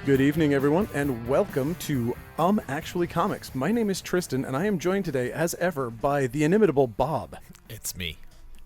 Good evening, everyone, and welcome to Actually Comics. My name is Tristan, and I am joined today, as ever, by the inimitable Bob. It's me.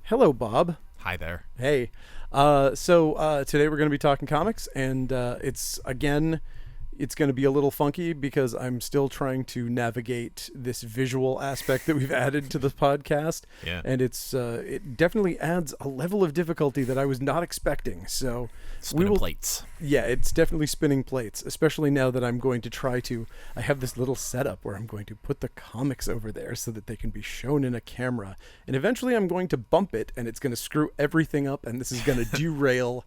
Hello, Bob. Hi there. Hey. Today we're going to be talking comics, and it's going to be a little funky because I'm still trying to navigate this visual aspect that we've added to the podcast. Yeah. And it definitely adds a level of difficulty that I was not expecting. So Spinning plates. Yeah, it's definitely spinning plates, especially now that I'm going to I have this little setup where I'm going to put the comics over there so that they can be shown in a camera. And eventually I'm going to bump it and it's going to screw everything up and this is going to derail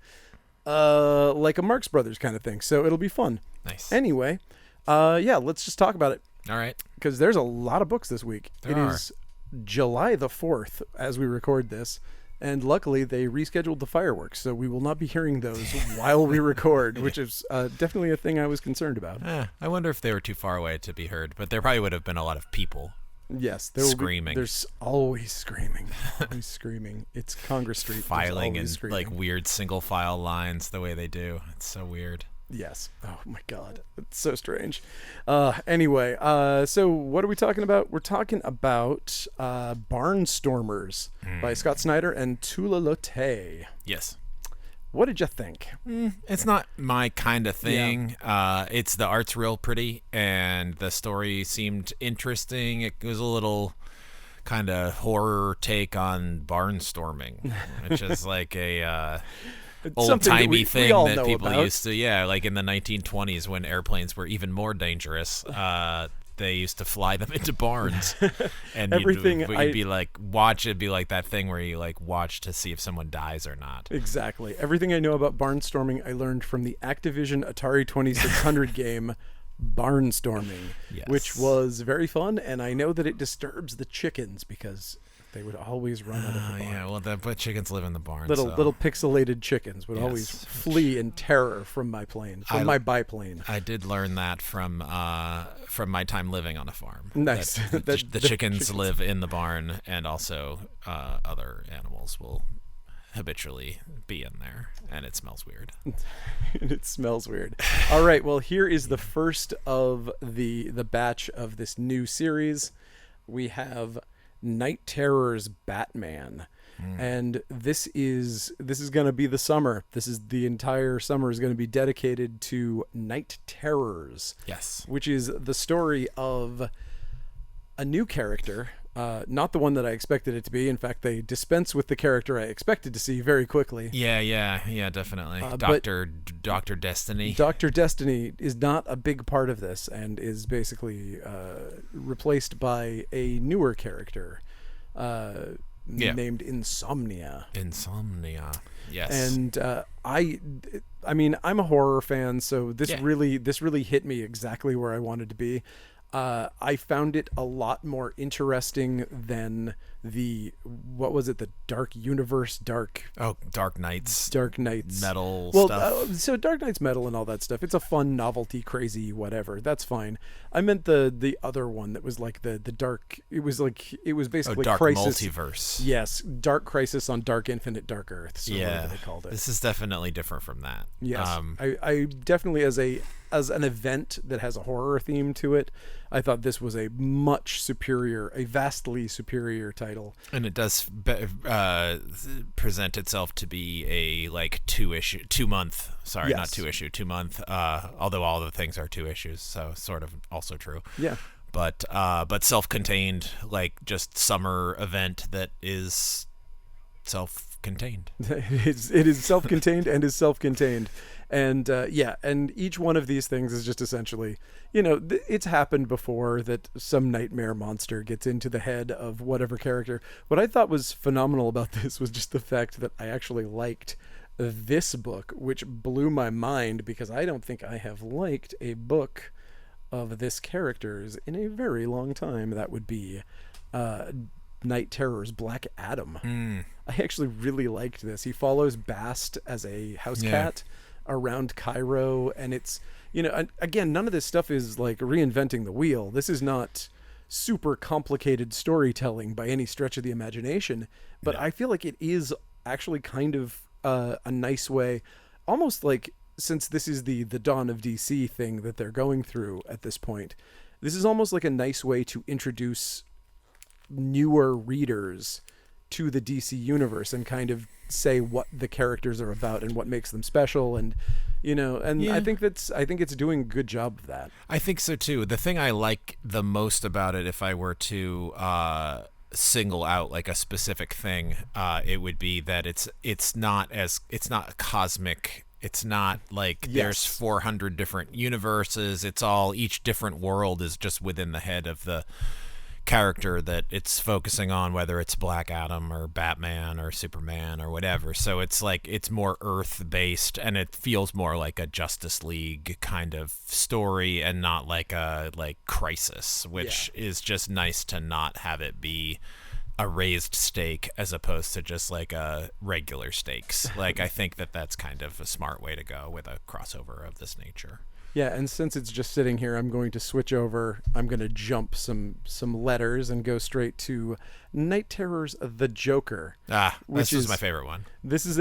like a Marx Brothers kind of thing. So it'll be fun. Nice. Anyway, let's just talk about it. All right. Because there's a lot of books this week. There It are. is July the 4th as we record this. And luckily, they rescheduled the fireworks, so we will not be hearing those while we record, which is definitely a thing I was concerned about. I wonder if they were too far away to be heard, but there probably would have been a lot of people. Yes, there will Screaming. There's always screaming. Always screaming. It's Congress Street. There's Filing always in screaming. like weird single file lines the way they do. It's so weird. Yes. Oh my God. It's so strange. Anyway, so what are we talking about? We're talking about Barnstormers by Scott Snyder and Tula Lotay. Yes. What did you think? It's not my kind of thing. It's the art's real pretty and the story seemed interesting. It was a little kind of horror take on barnstorming, which is like a old-timey thing that people used to, like in the 1920s when airplanes were even more dangerous. They used to fly them into barns, and you'd be like, it'd be like that thing where you like watch to see if someone dies or not. Exactly. Everything I know about barnstorming, I learned from the Activision Atari 2600 game Barnstorming, which was very fun, and I know that it disturbs the chickens because they would always run out of the barn. Yeah, well, but chickens live in the barn. Little pixelated chickens would always flee in terror from my biplane. I did learn that from my time living on a farm. Nice. The chickens live in the barn, and also other animals will habitually be in there, and it smells weird. It smells weird. All right, well, here is the first of the batch of this new series. We have Night Terror's Batman, and this is going to be the summer. The entire summer is going to be dedicated to Night Terrors. Yes, which is the story of a new character, not the one that I expected it to be. In fact, they dispense with the character I expected to see very quickly. Yeah, definitely. Dr. Destiny. Dr. Destiny is not a big part of this and is basically replaced by a newer character named Insomnia. Yes. And I mean, I'm a horror fan, so this really hit me exactly where I wanted to be. I found it a lot more interesting than the Dark Universe, Dark Knights metal stuff. So Dark Knight's metal and all that stuff. It's a fun novelty, crazy, whatever. That's fine. I meant the other one that was like the dark. It was basically Dark Crisis. Multiverse. Yes, Dark Crisis on Dark Infinite Dark Earth. So whatever they called it. This is definitely different from that. Yes, I definitely as an event that has a horror theme to it, I thought this was a vastly superior title. And it does present itself to be a like 2 month. Sorry, yes. Not 2 issue, 2 month. Although all the things are 2 issues, so sort of also true. Yeah. But self-contained, like just summer event that is self-contained. It is self-contained and is self-contained. And and each one of these things is just essentially, it's happened before that some nightmare monster gets into the head of whatever character. What I thought was phenomenal about this was just the fact that I actually liked this book, which blew my mind because I don't think I have liked a book of this character's in a very long time. That would be Night Terror's Black Adam. I actually really liked this. He follows Bast as a house cat around Cairo, and it's again, none of this stuff is like reinventing the wheel. This is not super complicated storytelling by any stretch of the imagination, but I feel like it is actually kind of a nice way, almost like since this is the dawn of DC thing that they're going through at this point, this is almost like a nice way to introduce newer readers to the DC universe and kind of say what the characters are about and what makes them special, and Yeah. I think it's doing a good job of that. I think so too. The thing I like the most about it, if I were to single out like a specific thing, it would be that it's not cosmic. It's not like there's 400 different universes. It's all, each different world is just within the head of the character that it's focusing on, whether it's Black Adam or Batman or Superman or whatever. So it's like, it's more Earth based, and it feels more like a Justice League kind of story and not like a Crisis, which is just nice to not have it be a raised stake as opposed to just like a regular stakes. Like, I think that's kind of a smart way to go with a crossover of this nature. Yeah, and since it's just sitting here, I'm going to switch over. I'm going to jump some letters and go straight to Night Terror's The Joker. This is my favorite one. This is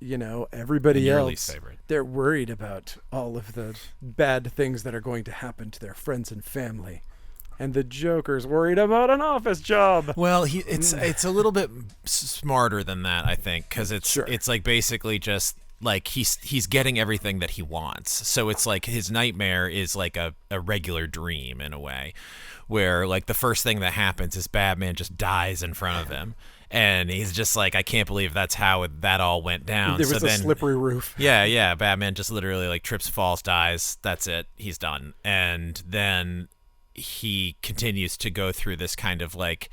everybody Your else. least favorite. They're worried about all of the bad things that are going to happen to their friends and family. And the Joker's worried about an office job. Well, it's a little bit smarter than that, I think, because it's like basically just like he's getting everything that he wants. So it's like his nightmare is like a regular dream in a way, where like the first thing that happens is Batman just dies in front of him. And he's just like, I can't believe that's how that all went down. There was a slippery roof. Yeah. Batman just literally like trips, falls, dies. That's it. He's done. And then he continues to go through this kind of like,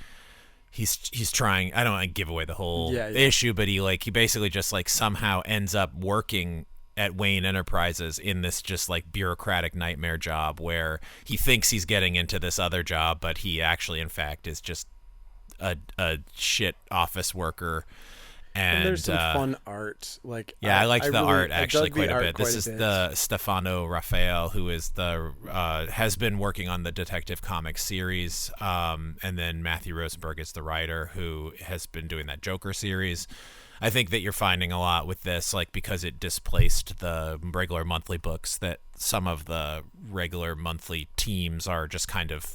he's trying, I don't want to give away the whole issue, but he basically just like somehow ends up working at Wayne Enterprises in this just like bureaucratic nightmare job where he thinks he's getting into this other job, but he actually in fact is just a shit office worker. And there's some fun art. I liked the art actually quite a bit. This is the Stefano Raffaele, who is has been working on the Detective Comics series, and then Matthew Rosenberg is the writer who has been doing that Joker series. I think that you're finding a lot with this, like because it displaced the regular monthly books, that some of the regular monthly teams are just kind of,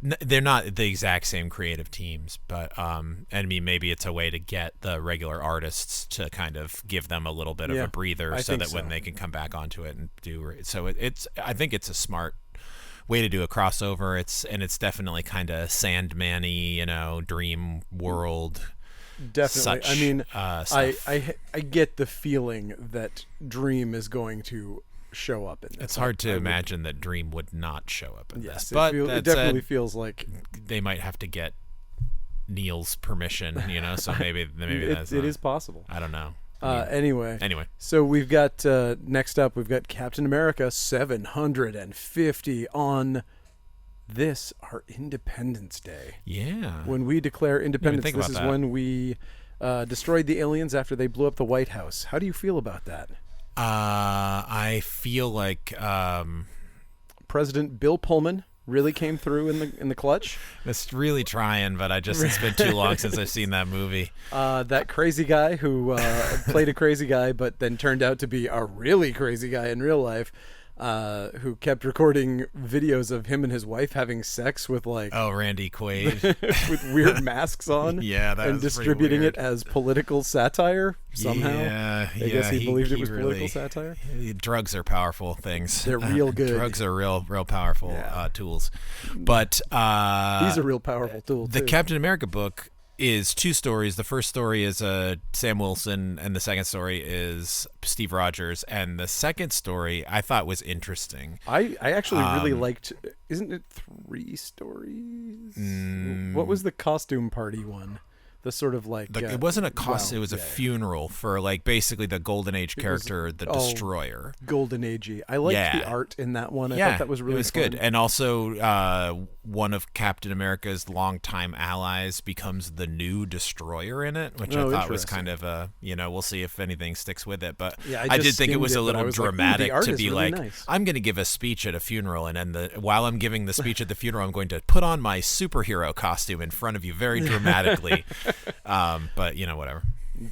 they're not the exact same creative teams, but I mean, maybe it's a way to get the regular artists to kind of give them a little bit of a breather, so that when they can come back onto it and do so. I think it's a smart way to do a crossover. It's definitely kind of Sandman-y, dream world. Definitely. Such, I mean, stuff. I get the feeling that Dream is going to show up in this. It's hard to imagine that Dream would not show up in this, but it definitely feels like they might have to get Neil's permission, so maybe that's it is possible. I don't know. Anyway, so we've got next up, we've got Captain America 750 on this, our Independence Day. Yeah. When we declare independence, this is that. when we destroyed the aliens after they blew up the White House. How do you feel about that? I feel like President Bill Pullman really came through in the clutch. It's really trying, but it's been too long since I've seen that movie. That crazy guy who played a crazy guy, but then turned out to be a really crazy guy in real life, who kept recording videos of him and his wife having sex with Randy Quaid with weird masks on, and distributing it as political satire somehow. I guess he believed it was political satire. Drugs are powerful things. They're real good. Drugs are real powerful tools. But he's a real powerful tool. The Captain America book is two stories. The first story is Sam Wilson, and the second story is Steve Rogers. And the second story I thought was interesting. I actually really liked. Isn't it 3 stories? What was the costume party one? The sort of it wasn't a costume. It was a funeral for basically the Golden Age character, the Destroyer. Golden Agey. I liked the art in that one. I thought that was really fun. Good. And also one of Captain America's longtime allies becomes the new Destroyer in it, which I thought was kind of we'll see if anything sticks with it. But I did think it was a little dramatic to be really nice. I'm going to give a speech at a funeral, and then while I'm giving the speech at the funeral, I'm going to put on my superhero costume in front of you very dramatically. But whatever.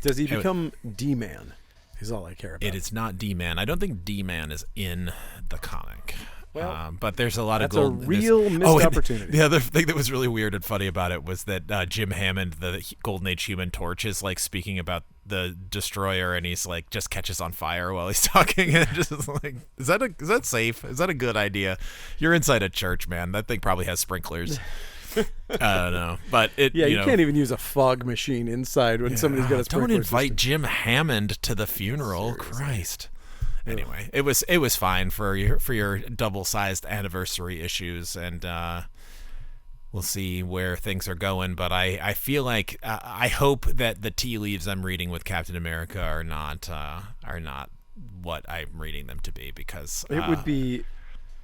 Does he become D-Man? is all I care about. It is not D-Man. I don't think D-Man is in the comic. Well, but there's a lot of that's gold. a real missed opportunity. The other thing that was really weird and funny about it was that Jim Hammond, the Golden Age Human Torch, is like speaking about the Destroyer, and he's like just catches on fire while he's talking, and just like, is that safe? Is that a good idea? You're inside a church, man. That thing probably has sprinklers. I don't know, but you can't even use a fog machine inside when somebody's got a sprinkler Don't invite system. Jim Hammond to the funeral. Seriously. Christ. Anyway, it was fine for your double-sized anniversary issues, and we'll see where things are going. But I feel like I hope that the tea leaves I'm reading with Captain America are not what I'm reading them to be, because It would be.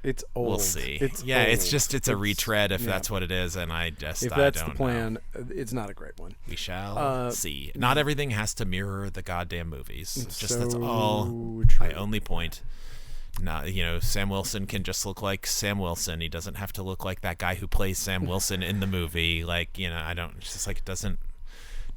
It's old. we'll see. It's yeah, old. it's a retread if that's what it is, and If I that's don't the plan, know. it's not a great one. We shall see. Not everything has to mirror the goddamn movies. That's all. True. My only point. Not, Sam Wilson can just look like Sam Wilson. He doesn't have to look like that guy who plays Sam Wilson in the movie. Like, I don't. It's just like it doesn't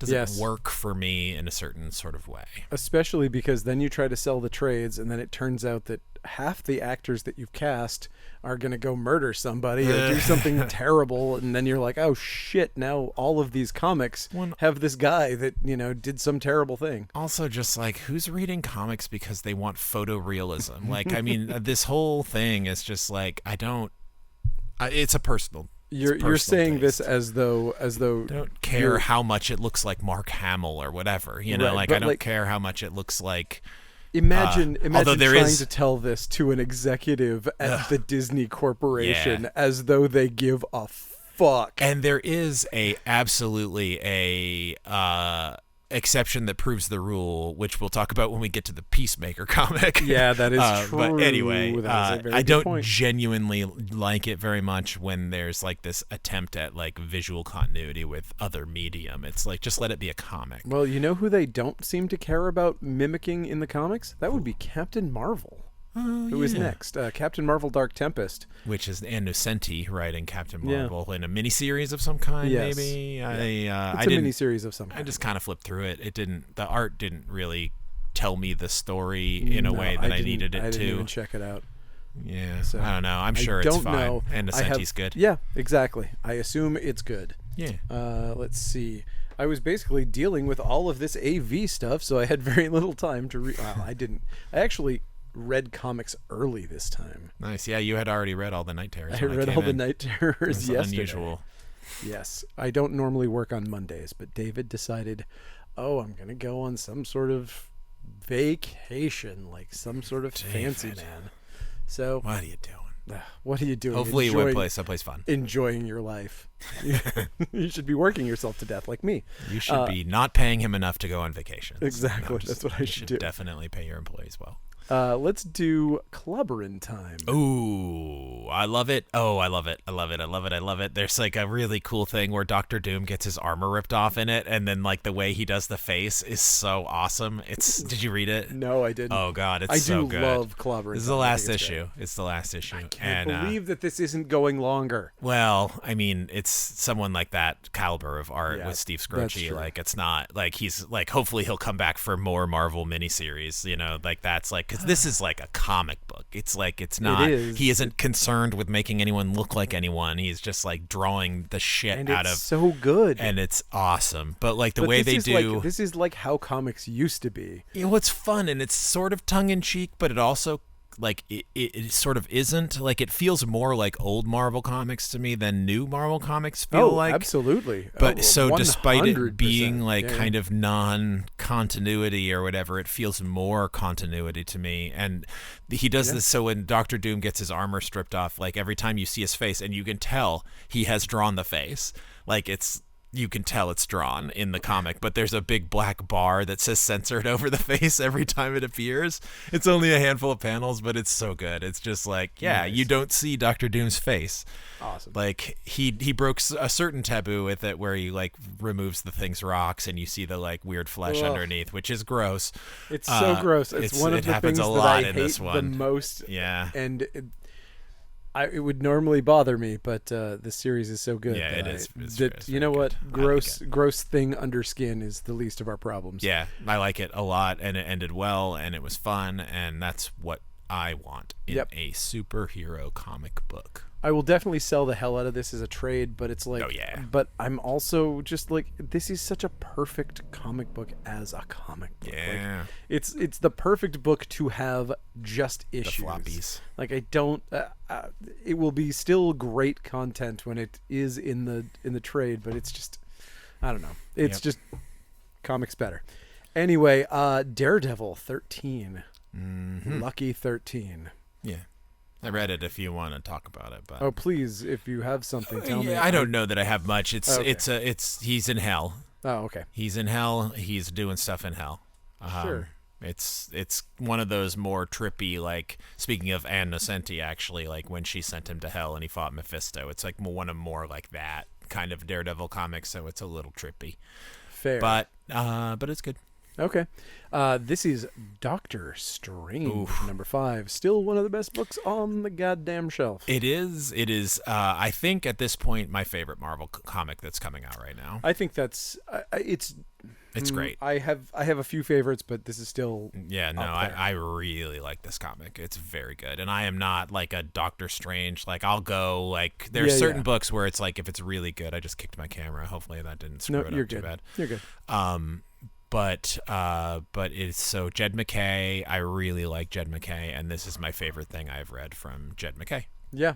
Yes. work for me in a certain sort of way. Especially because then you try to sell the trades, and then it turns out that half the actors that you've cast are going to go murder somebody or do something terrible, and then you're like, oh shit, now all of these comics have this guy that did some terrible thing. Also, just like, who's reading comics because they want photorealism? Like, I mean, this whole thing is just like, I don't. It's a personal. You're saying taste. this as though Don't care how much it looks like Mark Hamill or whatever. Right, like, but I don't like, care how much it looks like. Imagine although there trying is- to tell this to an executive at the Disney Corporation Yeah. as though they give a fuck. And there is absolutely a exception that proves the rule, which we'll talk about when we get to the Peacemaker comic. Yeah, that is true. But anyway, That is a very I good don't point. genuinely like it very much when there's like this attempt at like visual continuity with other medium. It's like, just let it be a comic. Well, you know who they don't seem to care about mimicking in the comics? That would be Captain Marvel. Who is next? Captain Marvel Dark Tempest. Which is Innocenti writing Captain Yeah. Marvel in a miniseries of some kind, Yes. maybe. It's I a didn't. miniseries of some kind. I just kind of flipped through it. It didn't. The art didn't really tell me the story in a way that I needed it I to. didn't even check it out. Yeah, So, I don't know. I'm sure I it's don't fine. know. And I have- Innocenti's good. Yeah, exactly. I assume it's good. Yeah. Let's see. I was basically dealing with all of this AV stuff, so I had very little time to read. Well, I didn't. I actually read comics early this time. Nice. Yeah, you had already read all the Night Terrors. I when read came all the in. Night Terrors It's yesterday. unusual. Yes. I don't normally work on Mondays, but David decided, I'm going to go on some sort of vacation, like some sort of fancy David. man. So, What are you doing? what are you doing? Hopefully you went Enjoying- someplace fun. Enjoying your life. You should be working yourself to death like me. You should be not paying him enough to go on vacation. Exactly. That's what I you should should do. definitely pay your employees well. Let's do Clubberin' time. Ooh, I love it. Oh, I love it. I love it. I love it. I love it. There's like a really cool thing where Doctor Doom gets his armor ripped off in it, and then like the way he does the face is so awesome. Did you read it? No, I didn't. Oh God, it's I so do good. love Clubberin' This is the time. I last think it's issue. It's the last issue. great. Can't and believe that this isn't going longer. well, I mean, it's someone like that caliber of art Yeah, with Steve that's Scroce. true. Like, it's not like he's like. Hopefully, he'll come back for more Marvel miniseries. Like that's like, because this is like a comic book. It's like, it's not. is. He isn't concerned with making anyone look like anyone. He's just like drawing the shit And out it's of. so good. And it's awesome. But like the But way this they is do. this is like how comics used to be. It's fun, and it's sort of tongue in cheek, but it also like it sort of isn't. Like, it feels more like old Marvel comics to me than new Marvel comics feel like. Absolutely. But so despite it 100%. being like Yeah. kind of non-continuity or whatever, it feels more continuity to me. And he does this so when Doctor Doom gets his armor stripped off, like every time you see his face, and you can tell he has drawn the face, like you can tell it's drawn in the comic, but there's a big black bar that says censored over the face every time it appears. It's only a handful of panels, but it's so good. It's just like, Nice. you don't see Doctor Doom's face. Awesome. Like he broke a certain taboo with it where he like removes the thing's rocks and you see the like weird flesh Ugh. underneath, which is gross. It's so gross. It's one of it the happens things a that lot I in hate this the one. most. Yeah. And it would normally bother me, but this series is so good. Yeah, that it is. That you know what, gross thing under skin is the least of our problems. Yeah, I like it a lot, and it ended well, and it was fun, and that's what I want in a superhero comic book. I will definitely sell the hell out of this as a trade, but it's like, Oh, yeah. But I'm also just like, this is such a perfect comic book as a comic book. Yeah. Like, it's the perfect book to have just issues. The floppies. Like I don't. It will be still great content when it is in the trade, but it's just, I don't know. It's just comics better. Anyway, Daredevil 13. Mm-hmm. Lucky 13. Yeah. I read it if you want to talk about it, but Oh, please, if you have something, tell me. I don't know that I have much. It's Okay. he's in hell. Oh, okay. He's in hell. He's doing stuff in hell. Sure. It's one of those more trippy, like, speaking of Ann Nocenti, actually, like when she sent him to hell and he fought Mephisto. It's like one of more like that kind of Daredevil comics, so it's a little trippy. Fair. But it's good. Okay. This is Doctor Strange, Oof. number 5. Still one of the best books on the goddamn shelf. It is. I think at this point my favorite Marvel comic that's coming out right now. I think that's it's great. I have a few favorites, but this is still Yeah, no, up there. I really like this comic. It's very good. And I am not like a Doctor Strange. Like, I'll go, like, there's certain books where it's like, if it's really good, I just kicked my camera. Hopefully that didn't screw it you're up too good. bad. You're good. But it's so Jed MacKay. I really like Jed MacKay, and this is my favorite thing I've read from Jed MacKay. Yeah.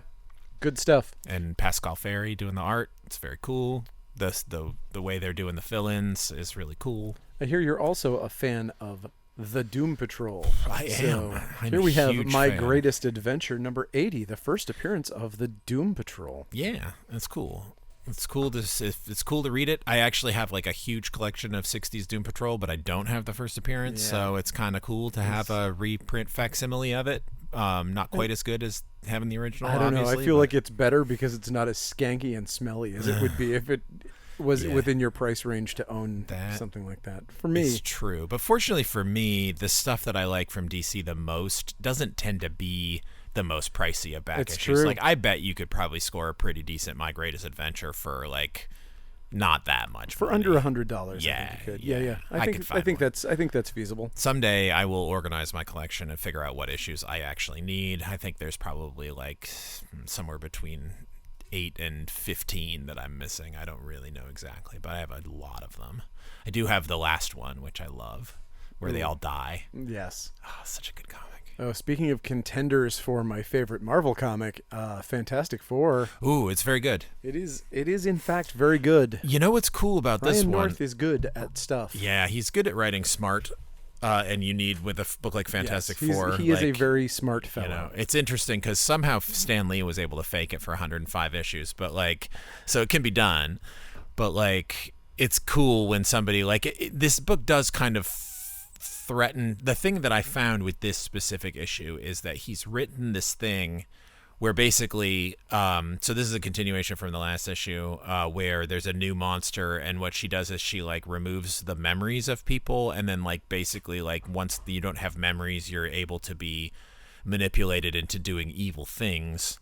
Good stuff. And Pascal Ferry doing the art. It's very cool. The way they're doing the fill-ins is really cool. I hear you're also a fan of the Doom Patrol. I am. I'm Here we a have huge My fan. Greatest Adventure, number 80, the first appearance of the Doom Patrol. Yeah, it's cool. It's cool to read it. I actually have like a huge collection of 60s Doom Patrol, but I don't have the first appearance, so it's kind of cool to have a reprint facsimile of it. Not quite as good as having the original. I don't know. I obviously, feel but like it's better because it's not as skanky and smelly as it would be if it was within your price range to own something like that. For me, it's true. But fortunately for me, the stuff that I like from DC the most doesn't tend to be the most pricey of back It's issues. true. Like, I bet you could probably score a pretty decent My Greatest Adventure for like not that much for money. under $100. Yeah, I think you could. yeah. Yeah. I could find I think that's feasible. Someday I will organize my collection and figure out what issues I actually need. I think there's probably like somewhere between 8 and 15 that I'm missing. I don't really know exactly, but I have a lot of them. I do have the last one, which I love, where they all die. Yes. Oh, such a good comic. Oh, speaking of contenders for my favorite Marvel comic, Fantastic Four. Ooh, it's very good. It is in fact very good. You know what's cool about this Ryan one? North is good at stuff. Yeah, he's good at writing smart, and you need with a book like Fantastic Four. He is a like, very smart fellow. You know, it's interesting because somehow Stan Lee was able to fake it for 105 issues, but like, so it can be done. But like, it's cool when somebody like this book does kind of threaten. The thing that I found with this specific issue is that he's written this thing where basically, so this is a continuation from the last issue, where there's a new monster, and what she does is she like removes the memories of people, and then like basically like once you don't have memories, you're able to be manipulated into doing evil things.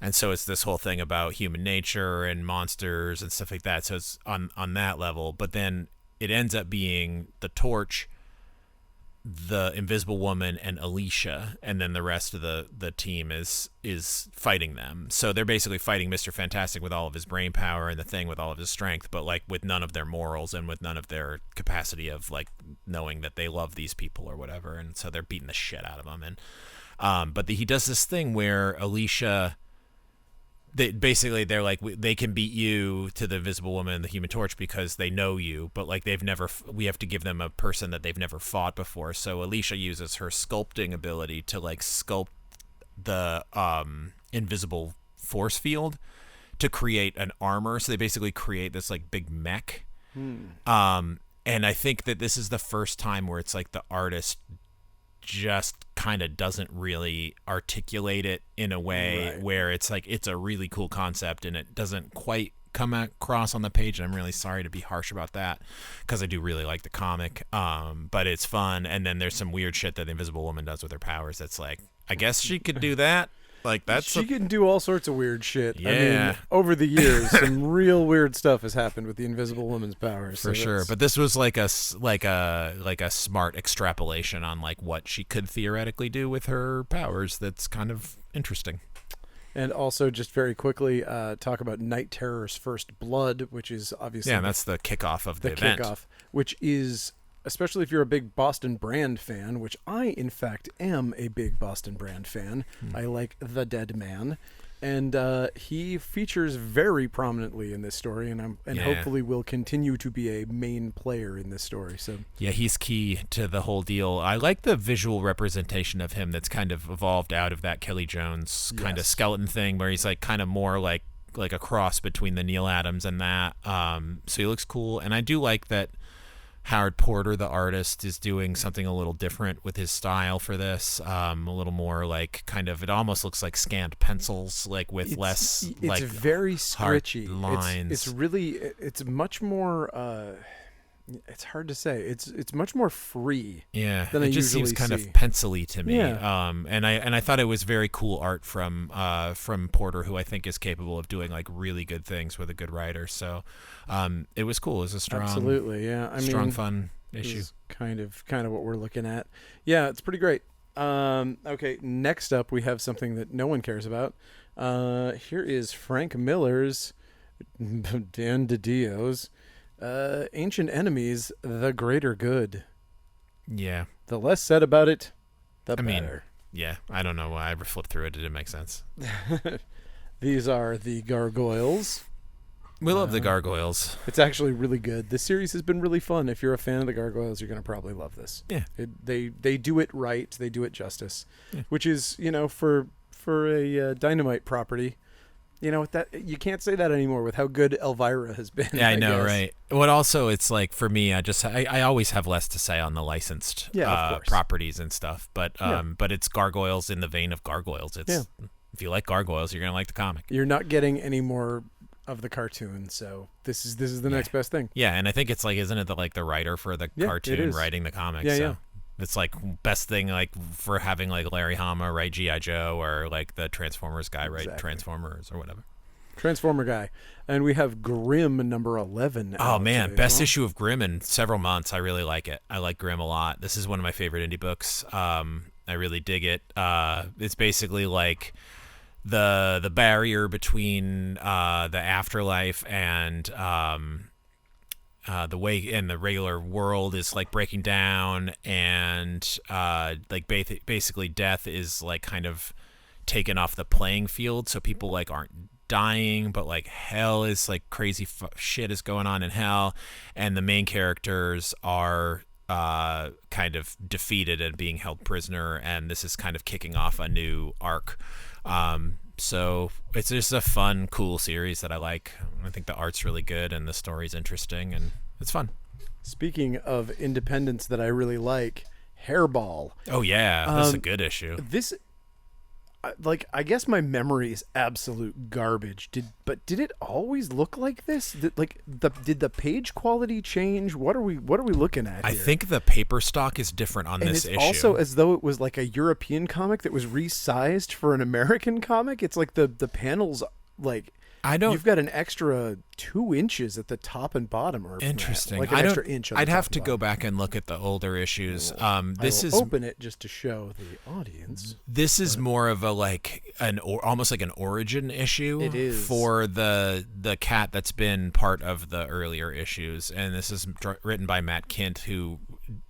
And so it's this whole thing about human nature and monsters and stuff like that. So it's on that level, but then it ends up being the Torch, the Invisible Woman, and Alicia, and then the rest of the team is fighting them. So they're basically fighting Mr. Fantastic with all of his brain power and the Thing with all of his strength, but like with none of their morals and with none of their capacity of like knowing that they love these people or whatever. And so they're beating the shit out of them. And but he does this thing where Alicia, they're like, they can beat you to the Invisible Woman and the Human Torch because they know you, but like we have to give them a person that they've never fought before. So Alicia uses her sculpting ability to like sculpt the invisible force field to create an armor. So they basically create this like big mech. And I think that this is the first time where it's like the artist just kind of doesn't really articulate it in a way where it's like it's a really cool concept and it doesn't quite come across on the page. And I'm really sorry to be harsh about that because I do really like the comic, but it's fun. And then there's some weird shit that the Invisible Woman does with her powers that's like, I guess she could do that, Like that's she can do all sorts of weird shit. I Yeah. mean, over the years, some real weird stuff has happened with the Invisible Woman's powers. for sure. But this was like a smart extrapolation on like what she could theoretically do with her powers. That's kind of interesting. And also, just very quickly, talk about Night Terror's First Blood, which is obviously That's the kickoff of the event. kickoff, which is, especially if you're a big Boston Brand fan, which I, in fact, am a big Boston Brand fan. I like The Dead Man. And he features very prominently in this story, and hopefully will continue to be a main player in this story. So Yeah, he's key to the whole deal. I like the visual representation of him that's kind of evolved out of that Kelly Jones kind of skeleton thing, where he's like kind of more like a cross between the Neil Adams and that. So he looks cool, and I do like that Howard Porter, the artist, is doing something a little different with his style for this. A little more like kind of, it almost looks like scanned pencils, like with less like very hard scritchy lines. It's really, it's much more. It's hard to say. It's much more free. Yeah, than it I just seems usually kind see. of pencil-y to me. Yeah. And I thought it was very cool art from Porter, who I think is capable of doing like really good things with a good writer. So, it was cool. It was a strong, Absolutely, yeah. I strong, mean, fun this issue. is kind of what we're looking at. Yeah, it's pretty great. Okay, next up we have something that no one cares about. Here is Frank Miller's Dan DiDio's Ancient Enemies, The Greater Good. Yeah, The less said about it, the I mean, better. yeah. I don't know why I ever flipped through it. It didn't make sense. These are the Gargoyles. We love the Gargoyles. It's actually really good. This series has been really fun. If you're a fan of the Gargoyles, you're going to probably love this. Yeah. They do it right. They do it justice, Yeah. which is, for a Dynamite property, that you can't say that anymore with how good Elvira has been. Yeah, I know, guess. right? What also, it's like for me, I always have less to say on the licensed of course. properties and stuff, but it's Gargoyles in the vein of Gargoyles. It's if you like Gargoyles, you're gonna like the comic. You're not getting any more of the cartoon, so this is the next best thing. Yeah, and I think it's like, isn't it the writer for the Yeah, it cartoon is. writing the comic? Yeah, so yeah. It's like best thing like for having like Larry Hama write G.I. Joe or like the Transformers guy write Exactly. Transformers or whatever. Transformer guy, and we have Grimm number 11. Oh out man, today as best well. issue of Grimm in several months. I really like it. I like Grimm a lot. This is one of my favorite indie books. I really dig it. It's basically like the barrier between the afterlife and the way in the regular world is like breaking down, and like basically death is like kind of taken off the playing field, so people like aren't dying, but like hell is like crazy shit is going on in hell, and the main characters are kind of defeated and being held prisoner, and this is kind of kicking off a new arc. So it's just a fun, cool series that I like. I think the art's really good and the story's interesting and it's fun. Speaking of independence that I really like, Hairball. Oh yeah, this is a good issue. This, I guess my memory is absolute garbage. Did it always look like this? Did the page quality change? What are we looking at I here? think the paper stock is different on and this it's issue. also as though it was like a European comic that was resized for an American comic. It's like the panels, like, I don't. you've got an extra 2 inches at the top and bottom, or Interesting. like an I extra don't. inch. On the I'd top have and to go bottom. back and look at the older issues. This I is will open it just to show the audience. This is more of a like almost like an origin issue. It is. For the cat that's been part of the earlier issues, and this is written by Matt Kint, who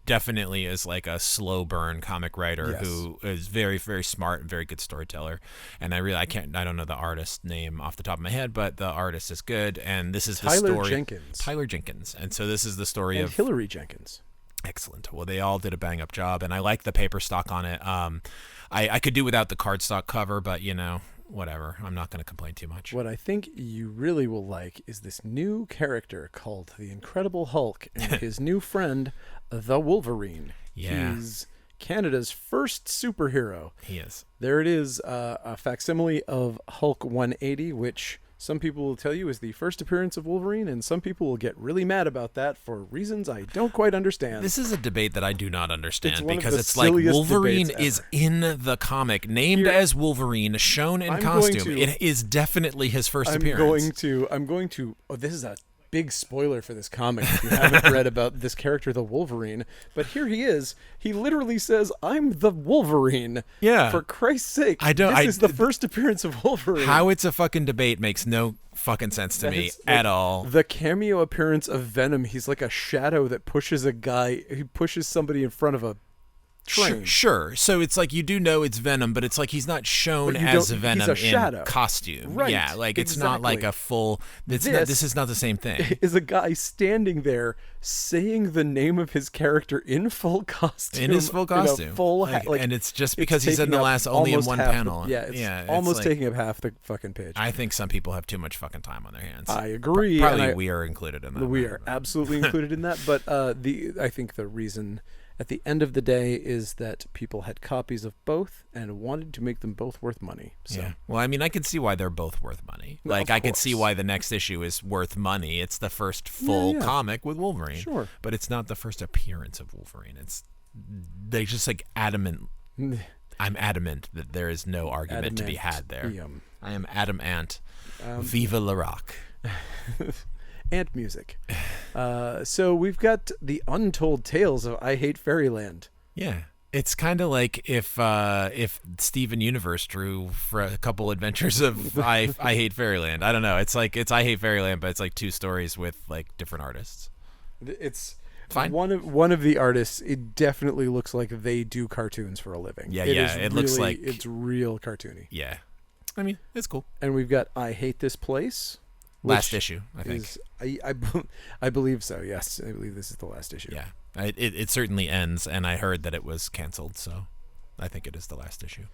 definitely is like a slow burn comic writer. Yes. Who is very, very smart and very good storyteller. And I don't know the artist name off the top of my head, but the artist is good, and this is the story. Tyler Jenkins. And so this is the story And of Hillary Jenkins. Excellent. Well, they all did a bang up job, and I like the paper stock on it. I could do without the cardstock cover, but whatever. I'm not going to complain too much. What I think you really will like is this new character called the Incredible Hulk and his new friend, the Wolverine. Yeah. He's Canada's first superhero. He is. There it is, a facsimile of Hulk 180, which some people will tell you is the first appearance of Wolverine, and some people will get really mad about that for reasons I don't quite understand. This is a debate that I do not understand one of because the it's like silliest Wolverine debates is ever. in the comic, named as Wolverine, shown in I'm going costume. to- It is definitely his first I'm appearance. going to. Oh, this is a big spoiler for this comic if you haven't read about this character, the Wolverine. But here he is. He literally says, "I'm the Wolverine." Yeah. For Christ's sake, I don't- This I- is the first appearance of Wolverine. How it's a fucking debate makes no fucking sense to me It's like at all. The cameo appearance of Venom. He's like a shadow that pushes a guy. He pushes somebody in front of a train. Sure. So it's like you do know it's Venom, but it's like he's not shown But you as don't- Venom he's a shadow. in costume. Right, Yeah, like it's not like exactly. a full. This is not the same thing. Is a guy standing there saying the name of his character in full costume, In his full costume, in a full and it's just because he's in taking the up last only in almost one half panel. It's it's almost like- taking up half the fucking page. I think some people have too much fucking time on their hands. I agree. Probably and we are included in that. we matter, are but- absolutely included in that. But I think the reason at the end of the day is that people had copies of both and wanted to make them both worth money. So Yeah. Well, I mean, I can see why they're both worth money. Well, Like, of I can see course. why the next issue is worth money. It's the first full yeah. comic with Wolverine. Sure. But it's not the first appearance of Wolverine. They just like adamant. I'm adamant that there is no argument to be had there. Adamantium. I am adamant. Viva La Rock. Ant music. So we've got the untold tales of I Hate Fairyland. Yeah. It's kind of like if Steven Universe drew for a couple adventures of I Hate Fairyland. I don't know. It's like it's I Hate Fairyland, but it's like two stories with like different artists. It's Fine. One of the artists. It definitely looks like they do cartoons for a living. Yeah, is it looks really- like- it's real cartoony. Yeah. I mean, it's cool. And we've got I Hate This Place. Last which issue, I think. is- I believe so. Yes, I believe this is the last issue. Yeah. It certainly ends, and I heard that it was canceled, so I think it is the last issue.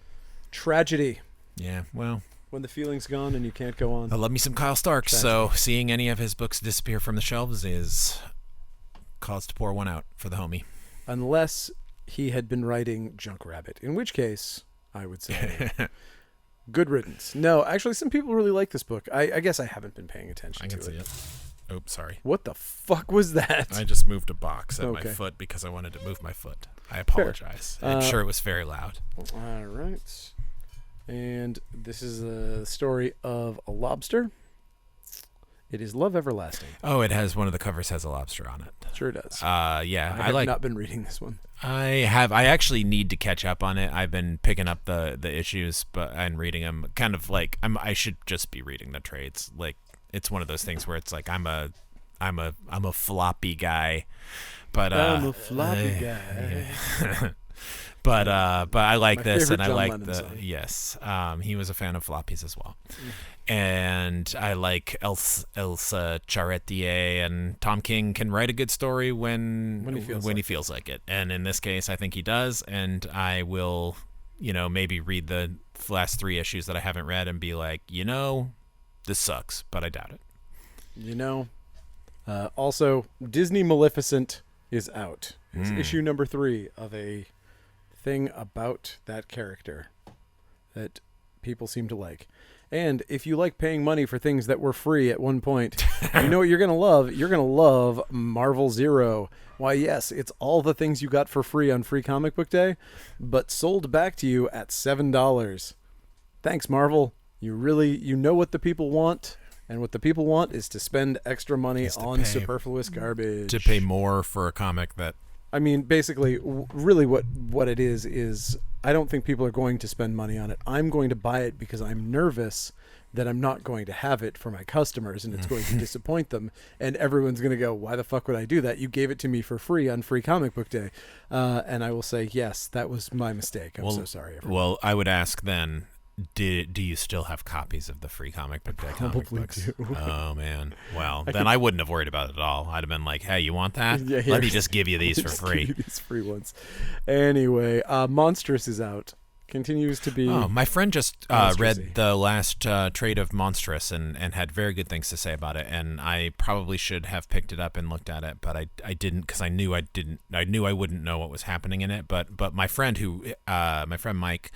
Tragedy. Yeah, well, When the feeling's gone and you can't go on. I love me some Kyle Stark, so seeing any of his books disappear from the shelves is cause to pour one out for the homie. Unless he had been writing Junk Rabbit, in which case I would say good riddance. No, actually, some people really like this book. I guess I haven't been paying attention I to can see it. Oops, sorry. What the fuck was that? I just moved a box at my Okay. foot because I wanted to move my foot. I apologize. I'm sure it was very loud. All right. And this is a story of a lobster. It is Love Everlasting. Oh, it has one of the covers has a lobster on it. Sure does. Yeah, I have not been reading this one. I actually need to catch up on it. I've been picking up the issues and reading them. Kind of like I should just be reading the trades. Like it's one of those things where it's like I'm a floppy guy, but I'm a floppy guy. but I like My this favorite and I John like Lennon the song. yes. He was a fan of floppies as well. And I like Elsa Charretier, and Tom King can write a good story when he feels like it. And in this case, I think he does. And I will, maybe read the last 3 issues that I haven't read and be like, this sucks, but I doubt it. Also, Disney Maleficent is out. It's issue number 3 of a thing about that character that people seem to like. And if you like paying money for things that were free at one point, you know what you're going to love? You're going to love Marvel Zero. Why, yes, it's all the things you got for free on Free Comic Book Day, but sold back to you at $7. Thanks, Marvel. You know what the people want, and what the people want is to spend extra money on superfluous garbage. To pay more for a comic that... I mean, basically, really what it is I don't think people are going to spend money on it. I'm going to buy it because I'm nervous that I'm not going to have it for my customers and it's going to disappoint them. And everyone's going to go, why the fuck would I do that? You gave it to me for free on Free Comic Book Day. And I will say, yes, that was my mistake. I'm so sorry, everyone. Well, I would ask then, do you still have copies of the Free Comic Book Day comic books? do. Oh, man. Well, then I wouldn't have worried about it at all. I'd have been like, hey, you want that? Yeah, Let me just give you these for Just free. give you these free ones. Anyway, Monstrous is out. Continues to be... Oh, my friend just Monstrous-y. read the last trade of Monstrous and had very good things to say about it. And I probably should have picked it up and looked at it, but I didn't because I knew I wouldn't know what was happening in it. But my friend my friend Mike,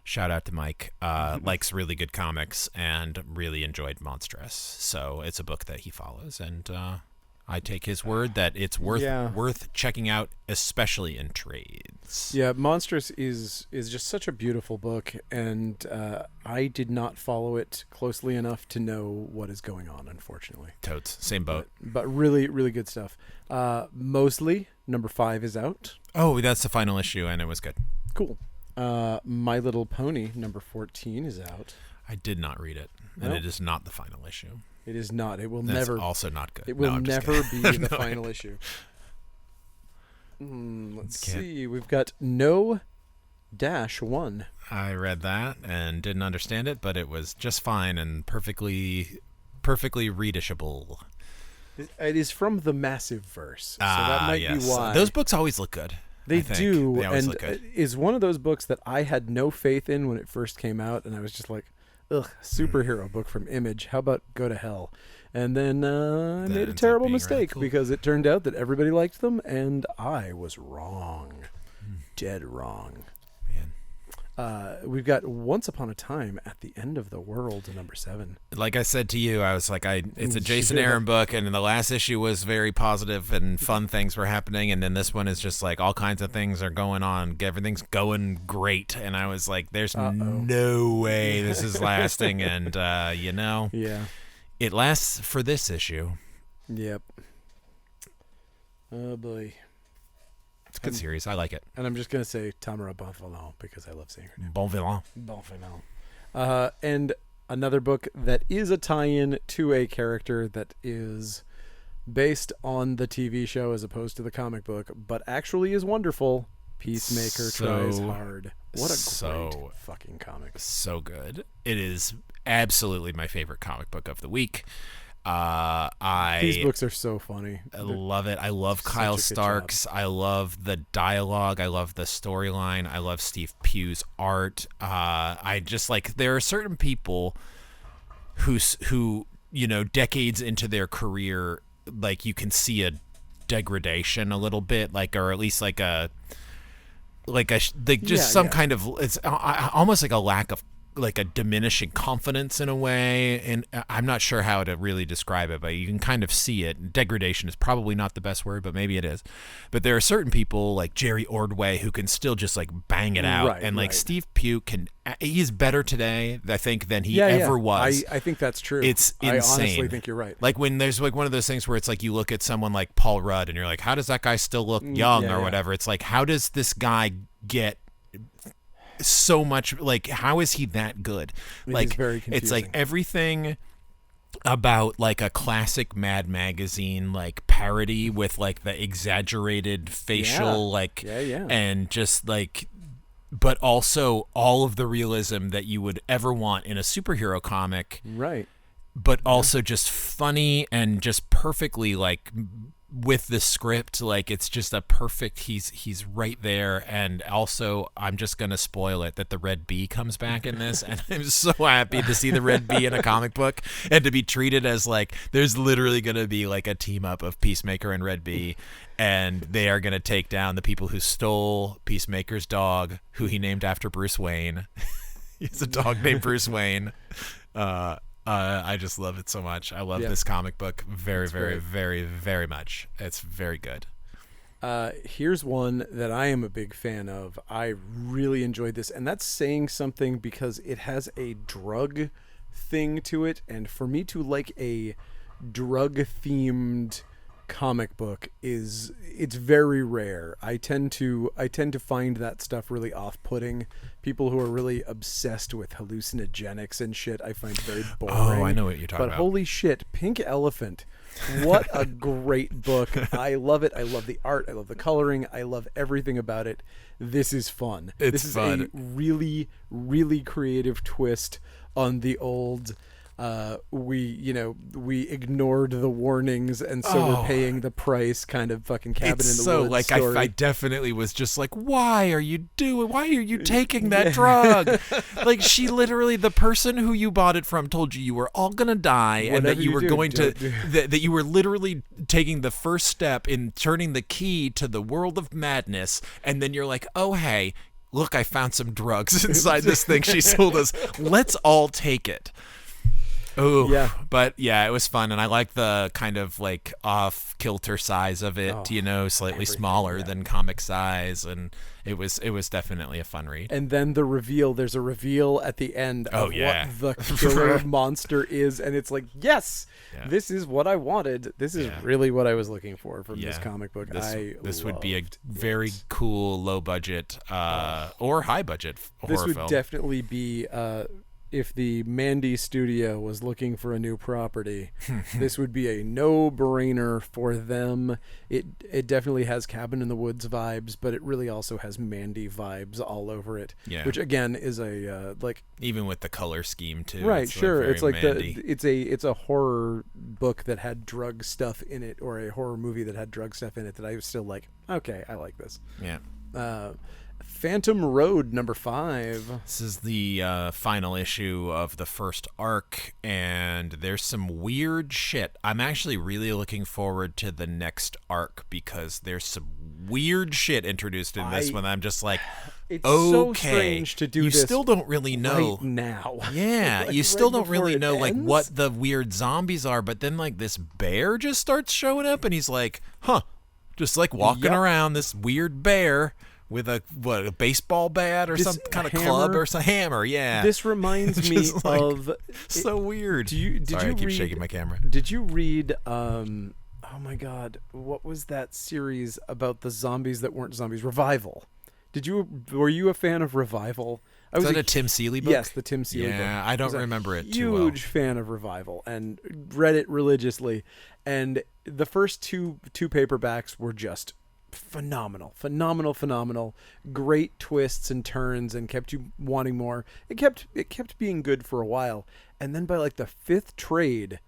Shout out to Mike. Likes really good comics and really enjoyed Monstrous. So it's a book that he follows, and I take his word that it's worth checking out, especially in trades. Yeah, Monstrous is just such a beautiful book, and I did not follow it closely enough to know what is going on, unfortunately. Totes, same boat. But really, really good stuff. Mosley, number 5 is out. Oh, that's the final issue, and it was good. Cool. My Little Pony, number 14 is out. I did not read it, and it is not the final issue. It is not. It will That's never. also not good. It will never be the No, final issue. Let's see. We've got No-1. I read that and didn't understand it, but it was just fine and perfectly readishable. It is from the Massive Verse, so that might be why. Those books always look good. They do, They always and look good. is one of those books that I had no faith in when it first came out, and I was just like, ugh, superhero book from Image. How about go to hell? And then I made a ends up terrible being mistake rather cool. because it turned out that everybody liked them, and I was wrong. Dead wrong. Man. We've got Once Upon a Time at the End of the World, number 7. Like I said to you, I was like, it's a Jason Yeah. Aaron book, and the last issue was very positive and fun things were happening, and then this one is just like all kinds of things are going on. Everything's going great, and I was like, there's no way this is lasting, and Yeah. it lasts for this issue. Yep. Oh, boy. It's a good series. I like it. And I'm just going to say Tamara Bonvillain because I love saying her name. Bon vivant. Bonvillain. And another book that is a tie-in to a character that is based on the TV show as opposed to the comic book, but actually is wonderful. Peacemaker Tries Hard. What a great fucking comic. So good. It is absolutely my favorite comic book of the week. These books are so funny. I love it. I love Kyle Starks. I love the dialogue. I love the storyline. I love Steve Pugh's art. I just like, there are certain people who decades into their career, like you can see a degradation a little bit, like, or at least like some kind of, it's almost like a lack of, like a diminishing confidence in a way, and I'm not sure how to really describe it, but you can kind of see it. Degradation is probably not the best word, but maybe it is. But there are certain people like Jerry Ordway who can still just like bang it out, and like Steve Pugh he's better today, I think, than he ever was. I think that's true. It's insane. I honestly think you're right. Like when there's like one of those things where it's like you look at someone like Paul Rudd and you're like, how does that guy still look young or whatever? It's like, how does this guy get so much, like, how is he that good? Like, very confusing. It's like everything about like a classic Mad Magazine like parody with like the exaggerated facial and just like, but also all of the realism that you would ever want in a superhero comic, right? But also just funny and just perfectly like with the script, like it's just a perfect, he's right there. And also, I'm just gonna spoil it that the Red Bee comes back in this, and I'm so happy to see the Red Bee in a comic book and to be treated as like there's literally gonna be like a team up of Peacemaker and Red Bee, and they are gonna take down the people who stole Peacemaker's dog, who he named after Bruce Wayne. He's a dog named Bruce Wayne. I just love it so much. I love this comic book very, very, very, very much. It's very good. Here's one that I am a big fan of. I really enjoyed this, and that's saying something because it has a drug thing to it, and for me to like a drug-themed comic book it's very rare. I tend to find that stuff really off-putting. People who are really obsessed with hallucinogenics and shit, I find very boring. Oh, I know what you're talking about. But holy shit, Pink Elephant. What a great book. I love it. I love the art. I love the coloring. I love everything about it. This is fun. This is a really, really creative twist on the old we ignored the warnings, and so we're paying the price kind of fucking cabin in the woods like story. I definitely was just like, why are you taking that drug? Like, she literally, the person who you bought it from told you were all gonna die, and that you were that you were literally taking the first step in turning the key to the world of madness, and then you're like, oh hey, look, I found some drugs inside this thing she sold us. Let's all take it. Oh, Yeah. But yeah, it was fun, and I like the kind of like off kilter size of it. Slightly smaller than comic size, and it was definitely a fun read. And then the reveal. There's a reveal at the end of what the killer monster is, and it's like, yes, this is what I wanted. This is really what I was looking for from this comic book. This would be a very cool low budget or high budget horror film. This would film. definitely be. If the Mandy studio was looking for a new property, this would be a no-brainer for them. It definitely has Cabin in the Woods vibes, but it really also has Mandy vibes all over it. Yeah. Which again is a even with the color scheme too. Right, sure. It's like Mandy. it's a horror book that had drug stuff in it, or a horror movie that had drug stuff in it that I was still like, okay, I like this. Yeah. Phantom Road #5. This is the final issue of the first arc, and there's some weird shit. I'm actually really looking forward to the next arc because there's some weird shit introduced in this one. I'm just like, it's okay, so strange to do you this still don't really know right now. Yeah, Like, you still right don't really before it know like ends? what the weird zombies are, but then like this bear just starts showing up, and he's like, just like walking around, this weird bear with a baseball bat or some kind of club or some hammer. Yeah, This reminds me of so weird. Did Sorry, you I keep read, shaking my camera. Did you read? Oh my God, what was that series about the zombies that weren't zombies? Revival. Were you a fan of Revival? Is that a Tim Seeley book? Yes, the Tim Seeley book. Yeah, I don't remember it too well. Huge fan of Revival and read it religiously. And the first two paperbacks were just phenomenal. Great twists and turns, and kept you wanting more. It kept being good for a while, and then by like the 5th trade,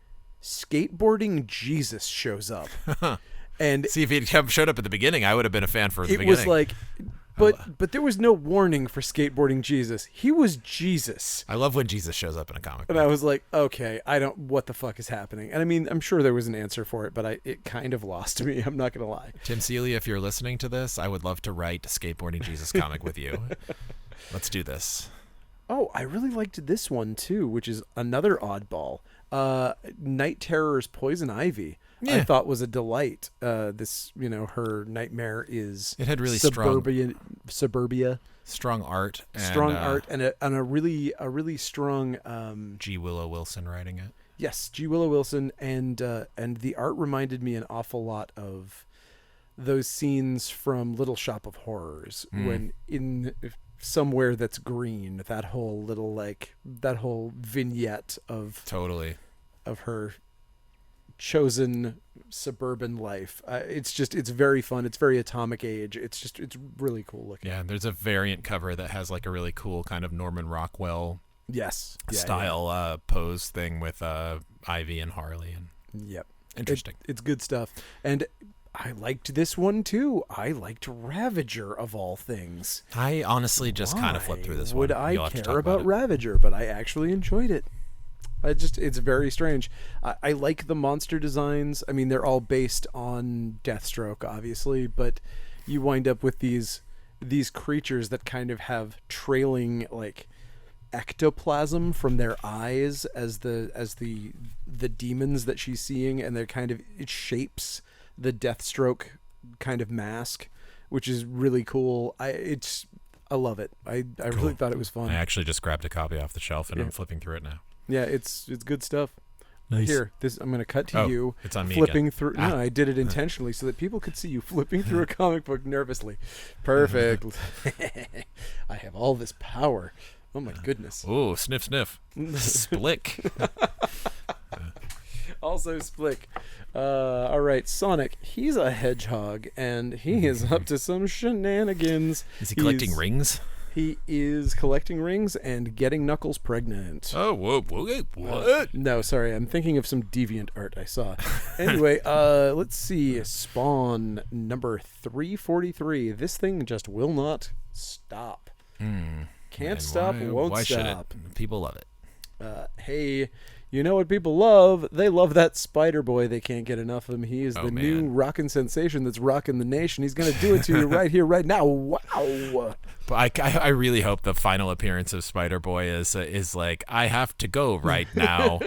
Skateboarding Jesus shows up. And see, if he showed up at the beginning, I would have been a fan for the beginning. It was like, but there was no warning for Skateboarding Jesus. He was Jesus. I love when Jesus shows up in a comic book. And I was like, okay, what the fuck is happening? And I mean, I'm sure there was an answer for it, but it kind of lost me. I'm not going to lie. Tim Seeley, if you're listening to this, I would love to write a Skateboarding Jesus comic with you. Let's do this. Oh, I really liked this one too, which is another oddball. Night Terror's Poison Ivy. Yeah. I thought was a delight. Her nightmare is it had really suburbia, strong art, and a really strong G. Willow Wilson writing it. Yes, G. Willow Wilson, and the art reminded me an awful lot of those scenes from Little Shop of Horrors when in somewhere that's green, that whole vignette of her chosen suburban life. It's very fun. It's very Atomic Age. It's really cool looking. Yeah, there's a variant cover that has like a really cool kind of Norman Rockwell style pose thing with Ivy and Harley. And yep, interesting. It's good stuff. And I liked this one too. I liked Ravager of all things. I honestly just kind of flipped through this one. Would I care about Ravager? But I actually enjoyed it. It's very strange. I like the monster designs. I mean, they're all based on Deathstroke, obviously, but you wind up with these creatures that kind of have trailing like ectoplasm from their eyes as the demons that she's seeing, and it shapes the Deathstroke kind of mask, which is really cool. I love it. I really thought it was fun. I actually just grabbed a copy off the shelf and I'm flipping through it now. Yeah, it's good stuff. Nice. Here, I'm going to cut to you. It's on me flipping again. through. No, I did it intentionally so that people could see you flipping through a comic book nervously. Perfect. I have all this power. Oh my goodness. Oh, sniff, sniff. Splick. Also Splick. All right, Sonic. He's a hedgehog, and he is up to some shenanigans. Is he collecting rings? He is collecting rings and getting Knuckles pregnant. Oh, whoa, what? No, sorry. I'm thinking of some deviant art I saw. Anyway, let's see. Spawn number 343. This thing just will not stop. Can't stop, won't why stop. Should it? People love it. Hey, you know what people love? They love that Spider Boy. They can't get enough of him. He is the new rockin' sensation that's rocking the nation. He's going to do it to you right here, right now. Wow. But I really hope the final appearance of Spider-Boy is like, I have to go right now.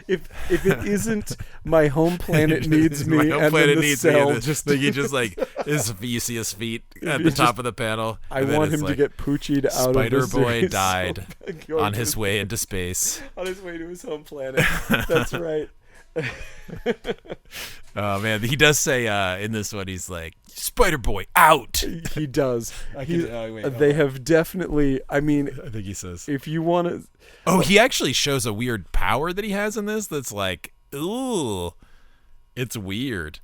If it isn't my home planet needs me, My home and planet then the needs cell me. just Like, you just like you see his feet at the just- top of the panel. I and then want it's him to like, get poochied out of the Spider-Boy series. died Going on to- his way into space. on his way to his home planet. That's right. Oh man, he does say in this one, he's like, Spider-Boy out. He does. wait, They have definitely. I mean, I think he says. if you want to, Oh, he actually shows a weird power that he has in this that's like, ooh, it's weird.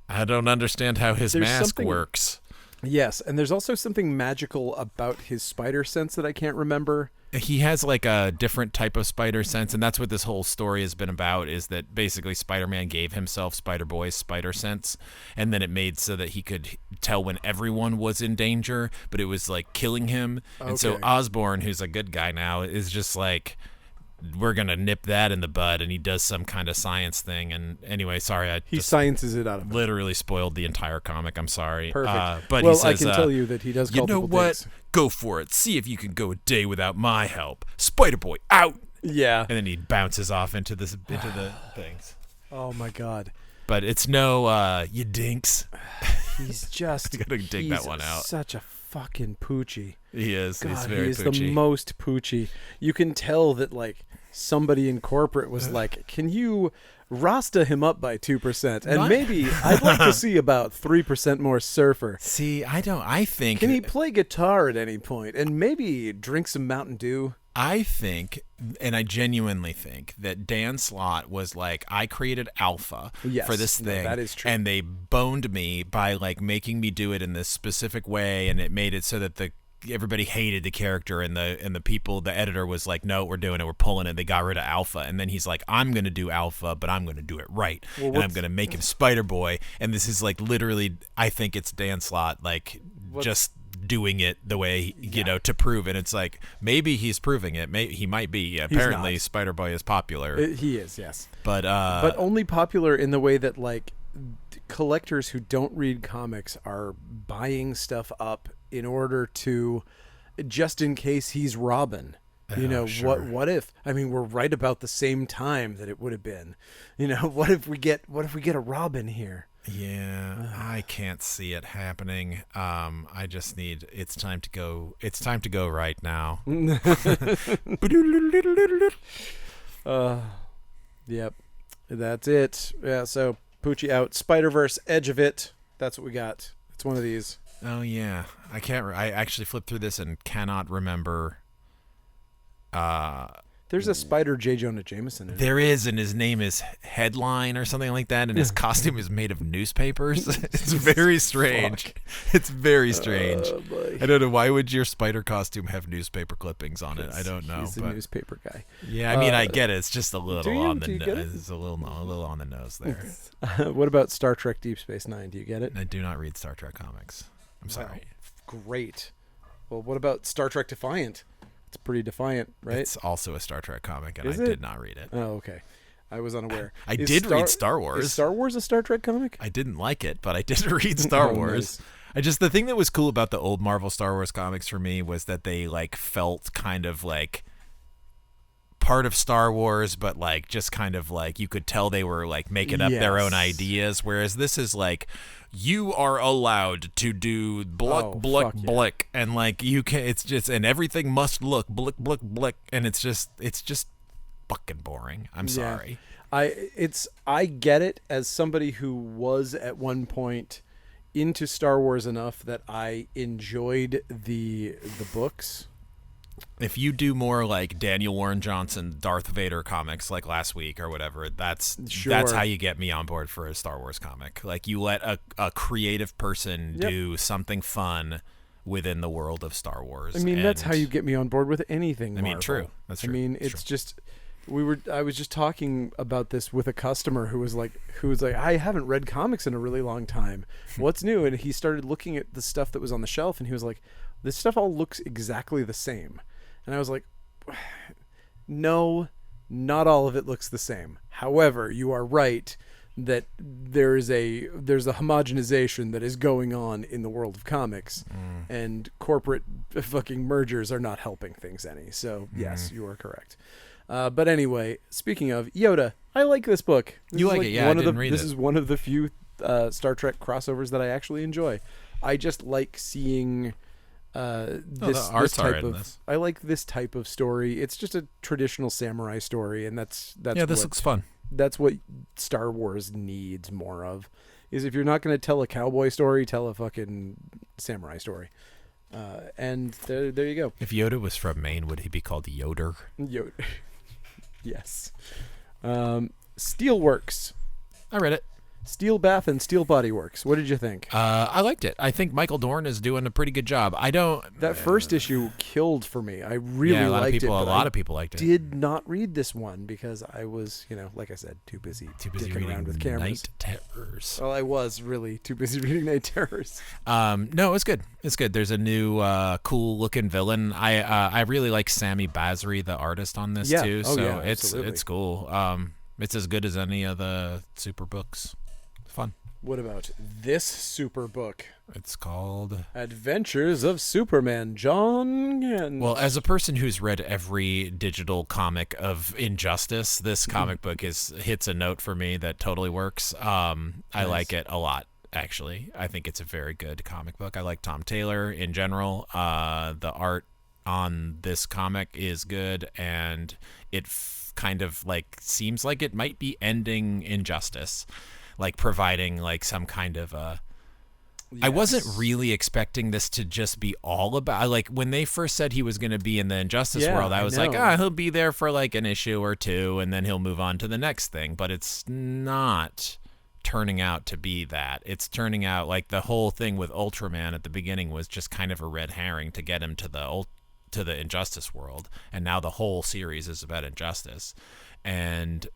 I don't understand how his There's mask something- works. yes, and there's also something magical about his spider sense that I can't remember. He has like a different type of spider sense, and that's what this whole story has been about, is that basically Spider-Man gave himself Spider-Boy's spider sense, and then it made so that he could tell when everyone was in danger, but it was like killing him. And so Okay. Osborn, who's a good guy now, is just like, we're gonna nip that in the bud, and he does some kind of science thing. And anyway, sorry, I He just sciences it out of it. literally spoiled the entire comic. I'm sorry. Perfect. But well, he says, I can tell you that he does you call know people what? dicks. Go for it. See if you can go a day without my help. Spider-Boy out. Yeah. And then he bounces off into the things. Oh my God. But it's no you dinks. He's just. You gotta dig he's that one out. Such a fucking poochie. He is. God, He's he very is poochy. the most poochy. You can tell that like somebody in corporate was like, "Can you Rasta him up by 2%, and Not- maybe I'd like to see about 3% more Surfer. See, I think Can he play guitar at any point, and maybe drink some Mountain Dew?" I think, and I genuinely think, that Dan Slott was like, I created Alpha Yes, for this no, thing. that is true. And they boned me by like making me do it in this specific way, and it made it so that everybody hated the character, and the people, the editor was like, no, we're doing it, we're pulling it. They got rid of Alpha, and then he's like, I'm gonna do Alpha, but I'm gonna do it right, and I'm gonna make him Spider-Boy. And this is like literally, I think it's Dan Slott like just doing it the way you know, to prove it. It's like, maybe he's proving it, he might be. Apparently Spider-Boy is popular. He is, yes, but only popular in the way that like collectors who don't read comics are buying stuff up in order to, just in case he's Robin. You know, sure. what if, I mean, we're right about the same time that it would have been. You know, what if we get a Robin here? Yeah, I can't see it happening. I just need, it's time to go right now. Yep. That's it. Yeah, so Poochie out. Spider-Verse, Edge of It. That's what we got. It's one of these. Oh yeah, I actually flipped through this and cannot remember. There's a Spider J. Jonah Jameson in it. There is, and his name is Headline or something like that, and his costume is made of newspapers. It's very strange. It's very strange. Boy. I don't know, why would your spider costume have newsper clippings on it? I don't know. He's a But newspaper guy. yeah, I mean, I get it. It's just a little you? on Do the you get it? nose. It's a little on the nose there. What about Star Trek Deep Space Nine? Do you get it? I do not read Star Trek comics. I'm sorry. Great. Well, what about Star Trek Defiant? It's pretty defiant, right? It's also a Star Trek comic, and Is I it? did not read it. Oh, okay. I was unaware. I did read Star Wars. Is Star Wars a Star Trek comic? I didn't like it, but I did read Star Oh, Wars. nice. The thing that was cool about the old Marvel Star Wars comics for me was that they like felt kind of like part of Star Wars, but like just kind of like you could tell they were like making up their own Yes. ideas. Whereas this is like, you are allowed to do blick, Oh, blick, fuck yeah. blick, and like you can. It's just, and everything must look blick, blick, blick, and it's just fucking boring. I'm sorry. I get it as somebody who was at one point into Star Wars enough that I enjoyed the books. If you do more like Daniel Warren Johnson, Darth Vader comics like last week or whatever, that's how you get me on board for a Star Wars comic. Like, you let a creative person do something fun within the world of Star Wars. I mean, that's And how you get me on board with anything. I mean, Marvel. true. That's true. I mean, That's it's just I was just talking about this with a customer who was like, I haven't read comics in a really long time. What's new? And he started looking at the stuff that was on the shelf, and he was like, this stuff all looks exactly the same. And I was like, no, not all of it looks the same. However, you are right. that there's a homogenization that is going on in the world of comics, and corporate fucking mergers are not helping things any. So yes, you are correct. But anyway, speaking of Yoda, I like this book. This You is like it? Yeah, I didn't read This it. is one of the few Star Trek crossovers that I actually enjoy. I just like seeing this art's type alright in of. this. I like this type of story. It's just a traditional samurai story, and that's Yeah, this looks fun. that's what Star Wars needs more of. Is if you're not going to tell a cowboy story, tell a fucking samurai story. And there you go. If Yoda was from Maine, would he be called Yoder? Yes. Steelworks. I read it. Steel Bath and Steel Body Works. What did you think? I liked it. I think Michael Dorn is doing a pretty good job. I don't. That first issue killed for me. I really yeah, a lot liked of people. it. A lot of people liked it. Did not read this one because I was, like I said, too busy dicking reading around with cameras. Night Terrors. Well, I was really too busy reading Night Terrors. No, it's good. It's good. There's a new cool looking villain. I really like Sammy Basri, the artist on this Yeah. too. Oh, So yeah, it's absolutely. cool. It's as good as any of the super books. It's fun. What about this super book? It's called. Adventures of Superman, John Kent. Well, as a person who's read every digital comic of Injustice, this comic book hits a note for me that totally works. I like it a lot, actually. I think it's a very good comic book. I like Tom Taylor in general. The art on this comic is good, and it kind of like seems like it might be ending Injustice, like providing like some kind of a. I wasn't really expecting this to just be all about. Like when they first said he was going to be in the Injustice world, I was like, he'll be there for like an issue or two, and then he'll move on to the next thing. But it's not turning out to be that. It's turning out like the whole thing with Ultraman at the beginning was just kind of a red herring to get him to the Injustice world, and now the whole series is about Injustice, and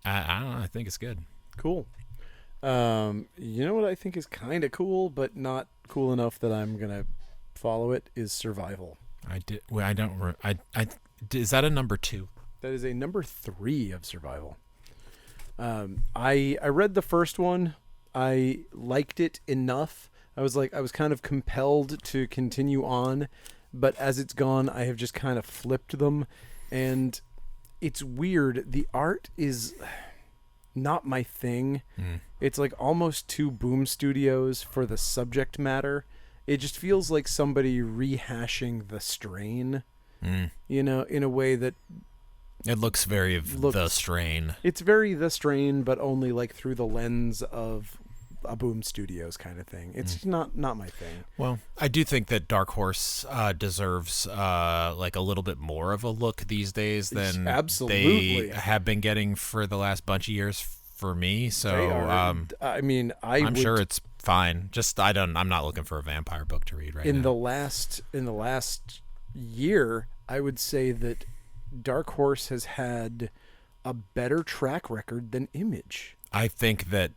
I don't know. I think it's good. Cool. You know what I think is kind of cool, but not cool enough that I'm gonna follow it is Survival. I did. Well, I don't. Is that a number 2? That is a number 3 of Survival. I read the first one. I liked it enough. I was kind of compelled to continue on, but as it's gone, I have just kind of flipped them, and it's weird. The art is not my thing. It's like almost too Boom Studios for the subject matter. It just feels like somebody rehashing The Strain, in a way that it looks very The Strain. It's very The Strain, but only like through the lens of a Boom Studios kind of thing. It's not my thing. Well, I do think that Dark Horse deserves like a little bit more of a look these days than Absolutely. they have been getting for the last bunch of years for me. So I mean, I'm sure it's fine. Just I'm not looking for a vampire book to read right now. In the last year, I would say that Dark Horse has had a better track record than Image. I think that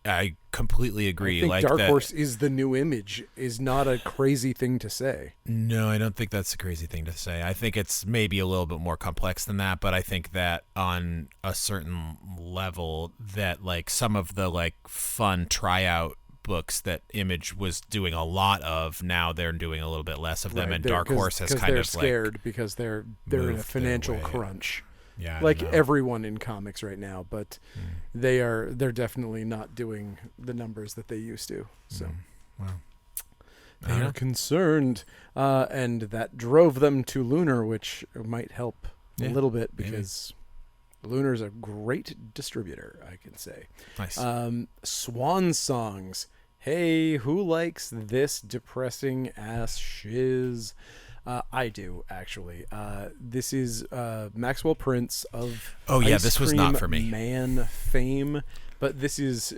I completely agree. I think like Dark that, Horse is the new Image is not a crazy thing to say. No, I don't think that's a crazy thing to say. I think it's maybe a little bit more complex than that, but I think that on a certain level that like some of the like fun tryout books that Image was doing a lot of, now they're doing a little bit less of them, and Dark Horse has kind of scared because they're in a financial crunch. Yeah, like everyone in comics right now, but they're definitely not doing the numbers that they used to. So they're concerned, and that drove them to Lunar, which might help a little bit because Lunar's a great distributor, I can say. Nice. Swan Songs. Hey, who likes this depressing ass shiz? I do, actually. This is Maxwell Prince of this was not for me. Man fame, but this is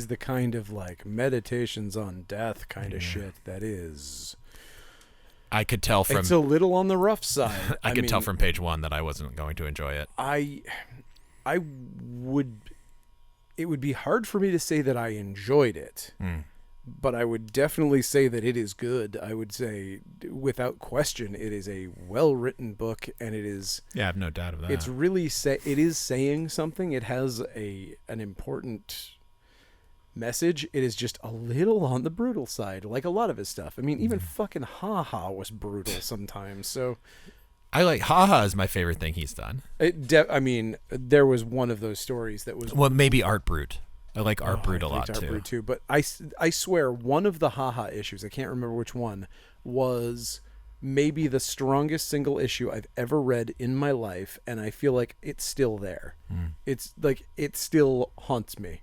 the kind of like meditations on death kind of shit that is. I could tell from it's a little on the rough side. I could tell from page 1 that I wasn't going to enjoy it. It would be hard for me to say that I enjoyed it, but I would definitely say that it is good. I would say, without question, it is a well-written book, and it is. Yeah, I have no doubt of that. It's really it is saying something. It has an important message. It is just a little on the brutal side, like a lot of his stuff. I mean, even fucking Ha Ha was brutal sometimes. So I like Haha is my favorite thing he's done. I mean, there was one of those stories that was. Well, maybe Art Brute. I like Art Brute a lot Art too. Brute too. But I swear, one of the Ha Ha issues, I can't remember which one, was maybe the strongest single issue I've ever read in my life, and I feel like it's still there. It's like it still haunts me.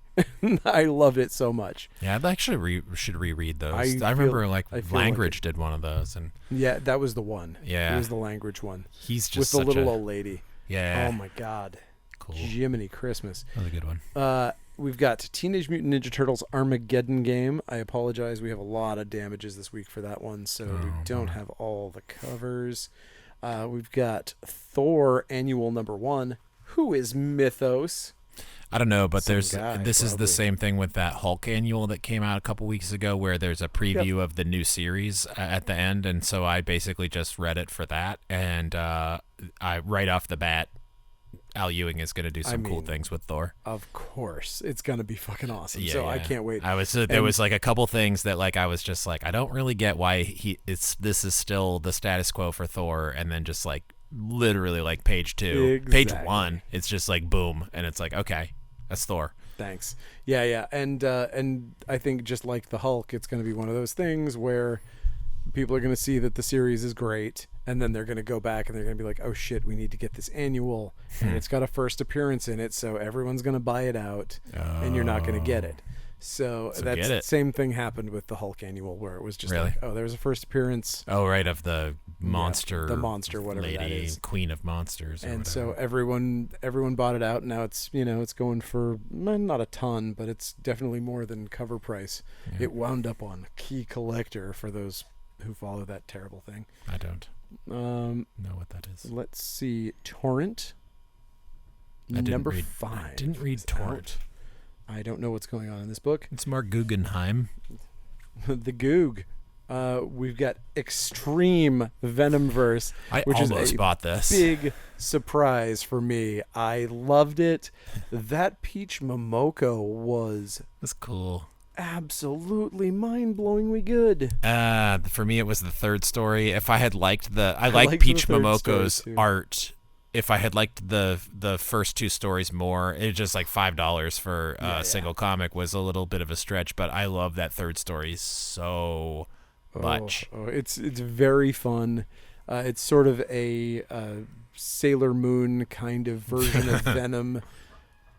I loved it so much. Yeah, I actually should reread those. I remember feel Langridge did one of those, and yeah, that was the one. Yeah, it was the Langridge one. He's just with the such little old lady. Yeah. Oh my God. Cool. Jiminy Christmas. That was a good one. We've got Teenage Mutant Ninja Turtles Armageddon Game. I apologize. We have a lot of damages this week for that one, so we don't have all the covers. We've got Thor Annual #1. Who is Mythos? I don't know, but Some guy, this is the probably. same thing with that Hulk annual that came out a couple weeks ago, where there's a preview of the new series at the end, and so I basically just read it for that, and I right off the bat, Al Ewing is going to do some cool things with Thor. Of course, it's gonna be fucking awesome. Yeah, so I can't wait. There was like a couple things that like I was just like, I don't really get why this is still the status quo for Thor, and then just like literally like page 2, page 1, it's just like boom, and it's like, okay, that's Thor. Thanks. Yeah, and I think just like the Hulk, it's going to be one of those things where people are going to see that the series is great, and then they're going to go back and they're going to be like, oh shit, we need to get this annual, and it's got a first appearance in it, so everyone's going to buy it out, and you're not going to get it. So that's the same thing happened with the Hulk annual, where it was just like, oh, there was a first appearance. Oh, right, of the monster, whatever lady, that is, queen of monsters, and so everyone bought it out. And now it's it's going for not a ton, but it's definitely more than cover price. It wound up on Key Collector for those who follow that terrible thing. I don't know what that is. Let's see, Torrent. I number read, 5. I didn't read Torrent. I don't know what's going on in this book. It's Mark Guggenheim. The Goog. We've got Extreme Venomverse, which almost bought this. Big surprise for me. I loved it. That Peach Momoko That's cool. Absolutely mind-blowingly good. For me, it was the third story. If I had liked I like Peach Momoko's art. If I had liked the first 2 stories more, it just like $5 for a single comic was a little bit of a stretch. But I love that third story so much. It's very fun. It's sort of a Sailor Moon kind of version of Venom.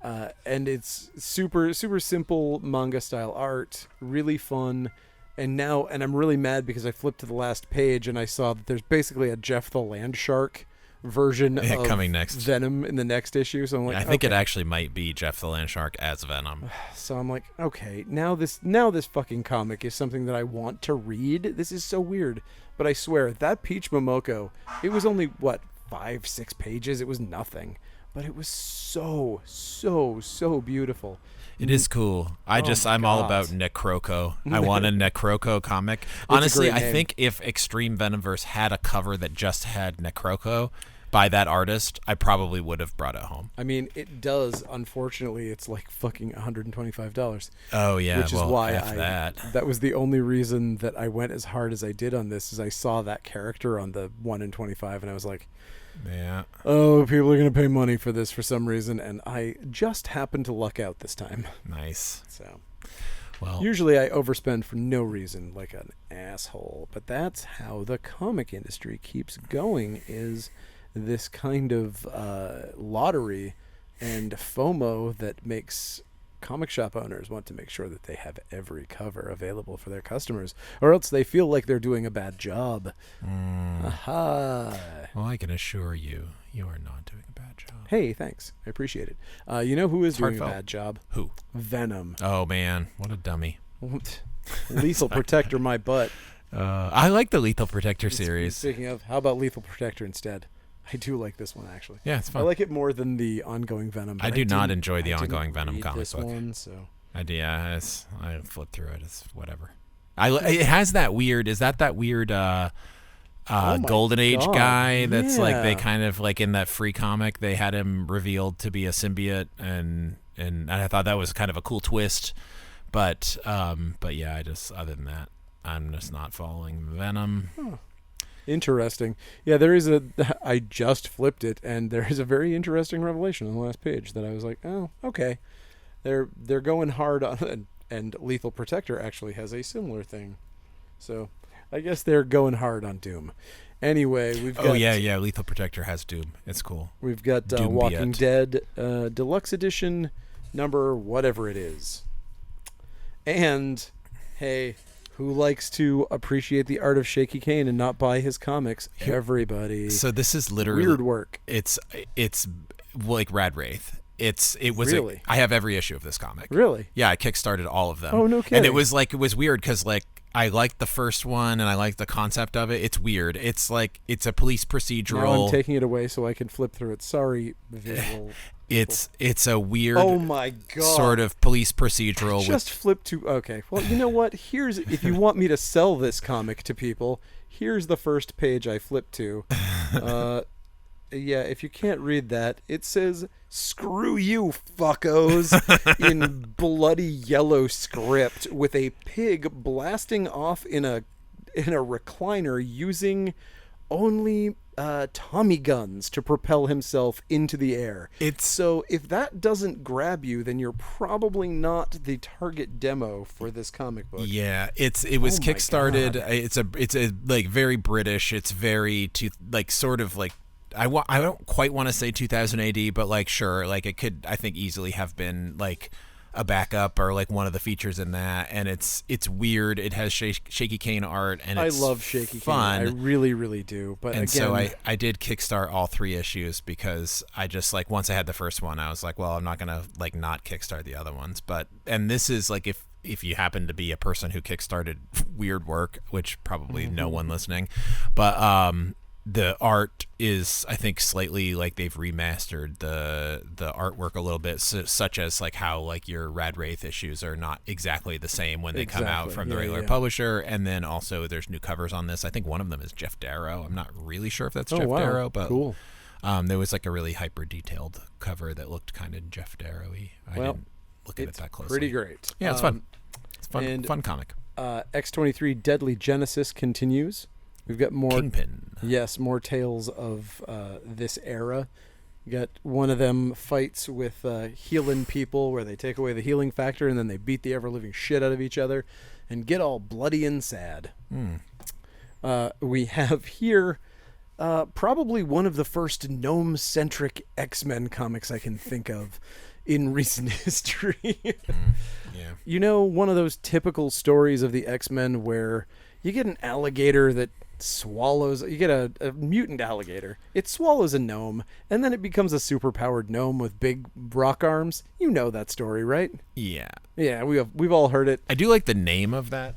And it's super simple manga style art, really fun. And I'm really mad because I flipped to the last page and I saw that there's basically a Jeff the Landshark version of coming next. Venom in the next issue. So I'm like, I think it actually might be Jeff the Landshark as Venom. So I'm like, okay, now this fucking comic is something that I want to read. This is so weird. But I swear, that Peach Momoko, it was only, 5-6 pages? It was nothing. But it was so beautiful. It is cool. I'm all about Necroco. I want a Necroco comic. Honestly, I think if Extreme Venomverse had a cover that just had Necroco by that artist, I probably would have brought it home. I mean, it does. Unfortunately, it's like fucking $125. Oh yeah, which is why that was the only reason that I went as hard as I did on this. Is I saw that character on the 1 in 25, and I was like, yeah. Oh, people are going to pay money for this for some reason, and I just happened to luck out this time. Nice. So, well, usually I overspend for no reason like an asshole, but that's how the comic industry keeps going, is this kind of lottery and FOMO that makes comic shop owners want to make sure that they have every cover available for their customers, or else they feel like they're doing a bad job. Aha. Well, I can assure you, you are not doing a bad job. Hey, thanks. I appreciate it. You know who is doing a bad job? Who? Venom. Oh, man. What a dummy. Lethal Protector, my butt. I like the Lethal Protector series. Speaking of, how about Lethal Protector instead? I do like this one, actually. Yeah, it's fun. I like it more than the ongoing Venom. I do not enjoy the ongoing Venom comic book. One, so idea. I flipped through it. It's whatever. It has that weird. Is that weird? Golden Age guy. That's like they kind of like in that free comic. They had him revealed to be a symbiote, and I thought that was kind of a cool twist. But yeah, other than that, I'm just not following Venom. Huh. Interesting. Yeah, I just flipped it, and there is a very interesting revelation on the last page that I was like, oh, okay. They're going hard on, and Lethal Protector actually has a similar thing. So I guess they're going hard on Doom. Anyway, we've got... Oh, yeah, Lethal Protector has Doom. It's cool. We've got Walking Dead Deluxe Edition, number whatever it is. And, hey, who likes to appreciate the art of Shaky Kane and not buy his comics? Everybody. So this is literally... Weird work. It's like Rad Wraith. It was really? I have every issue of this comic. Really? Yeah, I kickstarted all of them. Oh, no kidding. And it was weird because like I liked the first one and I liked the concept of it. It's weird. It's like it's a police procedural. Now I'm taking it away so I can flip through it. Sorry, visual. It's a weird. Oh my god. Sort of police procedural. Just flip to okay. Well, you know what? Here's if you want me to sell this comic to people. Here's the first page I flipped to. Yeah, if you can't read that, it says "Screw you, fuckos" in bloody yellow script with a pig blasting off in a recliner using only Tommy guns to propel himself into the air. So if that doesn't grab you, then you're probably not the target demo for this comic book. Yeah, it was kickstarted. It's a like very British. It's very sort of like. I don't quite want to say 2000 AD, but like sure, like it could I think easily have been like a backup or like one of the features in that, and it's weird. It has Shaky Kane art, and it's I love Shaky fun. Kane. I really, really do. But and again, so I did kickstart all 3 issues because I just like once I had the first one, I was like, well, I'm not gonna like not kickstart the other ones. And this is like if you happen to be a person who kickstarted weird work, which probably no one listening, but the art is, I think, slightly like they've remastered the artwork a little bit, such as like how like your Rad Wraith issues are not exactly the same when they come out from the regular publisher, and then also there's new covers on this. I think one of them is Jeff Darrow. I'm not really sure if that's Jeff Darrow, but cool. There was like a really hyper detailed cover that looked kind of Jeff Darrow-y. I didn't look at it that closely. Pretty great. Yeah, it's fun. It's fun. And, fun comic. X-23 Deadly Genesis continues. We've got more Kingpin. Yes, more tales of this era. We got one of them fights with healing people where they take away the healing factor and then they beat the ever-living shit out of each other and get all bloody and sad. We have here probably one of the first gnome-centric X-Men comics I can think of in recent history. Yeah. You know, one of those typical stories of the X-Men where you get an alligator that you get a mutant alligator, it swallows a gnome, and then it becomes a superpowered gnome with big rock arms. You know that story, right? Yeah. Yeah, we've all heard it. I do like the name of that.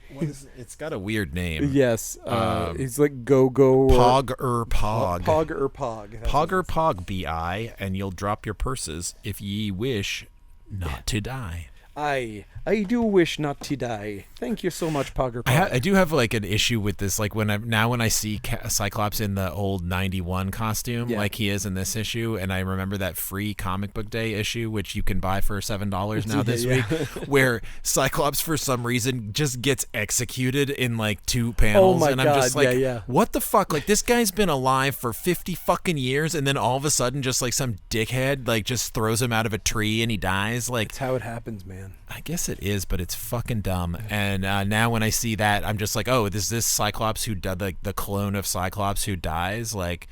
It's got a weird name. Yes. It's like Go-Go. Pog or Pog. Pog or Pog. Pog or Pog, B.I., and you'll drop your purses if ye wish not to die. I do wish not to die. Thank you so much, Pog or Pog. I do have like an issue with this. Like when I see Cyclops in the old 91 costume, like he is in this issue, and I remember that free comic book day issue, which you can buy for $7 now this week, where Cyclops for some reason just gets executed in like 2 panels, and I'm just like, what the fuck? Like this guy's been alive for 50 fucking years, and then all of a sudden, just like some dickhead like just throws him out of a tree and he dies. Like that's how it happens, man. I guess it is, but it's fucking dumb. And now when I see that, I'm just like, oh, is this Cyclops who died, the clone of Cyclops who dies? Like,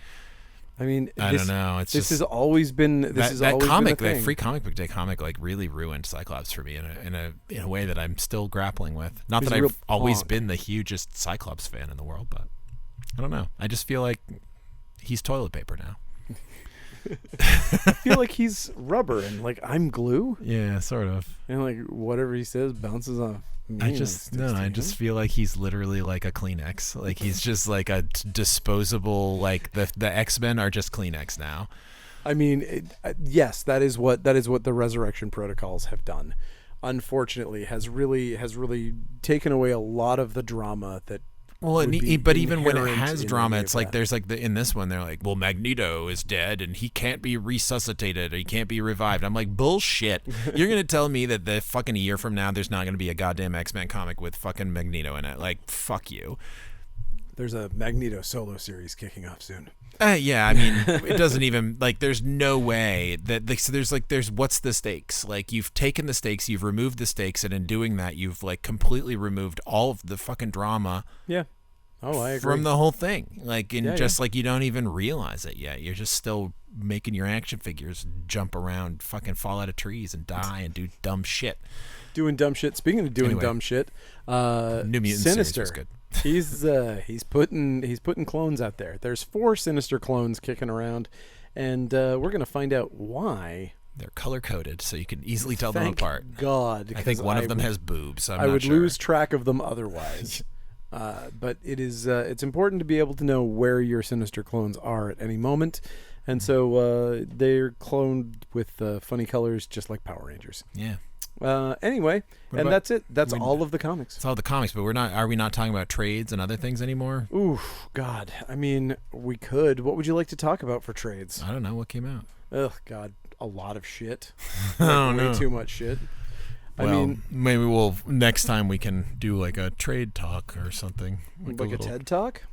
I mean, I don't know. It's this just, has always been that comic, that free comic book day comic, like really ruined Cyclops for me in a way that I'm still grappling with. Not that I've always been the hugest Cyclops fan in the world, but I don't know. I just feel like he's toilet paper now. I feel like he's rubber and like I'm glue. Yeah, sort of. And like whatever he says bounces off me. I just feel like he's literally like a Kleenex. Like he's just like a disposable. Like the X-Men are just Kleenex now. I mean, yes, that is what the Resurrection Protocols have done. unfortunately has really taken away a lot of the drama that. Well, but even when it has drama, it's like that. there's like in this one they're like, well, Magneto is dead and he can't be resuscitated, or he can't be revived. I'm like, bullshit. You're gonna tell me that the fucking year from now there's not gonna be a goddamn X-Men comic with fucking Magneto in it? Like, fuck you. There's a Magneto solo series kicking off soon. Yeah, I mean, it doesn't even, like, there's no way that, so there's what's the stakes? Like, you've taken the stakes, you've removed the stakes, and in doing that, you've, like, completely removed all of the fucking drama. Yeah. Oh, I agree. From the whole thing. Like, like, you don't even realize it yet. You're just still making your action figures jump around, fucking fall out of trees and die and do dumb shit. Doing dumb shit. Speaking of doing dumb shit, New Mutants Sinister. series was good. he's putting clones out there. There's 4 Sinister clones kicking around, and we're gonna find out why. They're color coded, so you can easily tell them Thank apart. God, I think one of them has boobs. I would lose track of them otherwise. But it's important to be able to know where your Sinister clones are at any moment, and so they're cloned with funny colors, just like Power Rangers. Yeah. Anyway, and that's it. That's all of the comics. It's all the comics, but are we not talking about trades and other things anymore? Ooh, God. I mean, we could. What would you like to talk about for trades? I don't know what came out. Ugh, God, a lot of shit. Way too much shit. Well, I mean, maybe next time we can do like a trade talk or something. Like a TED Talk?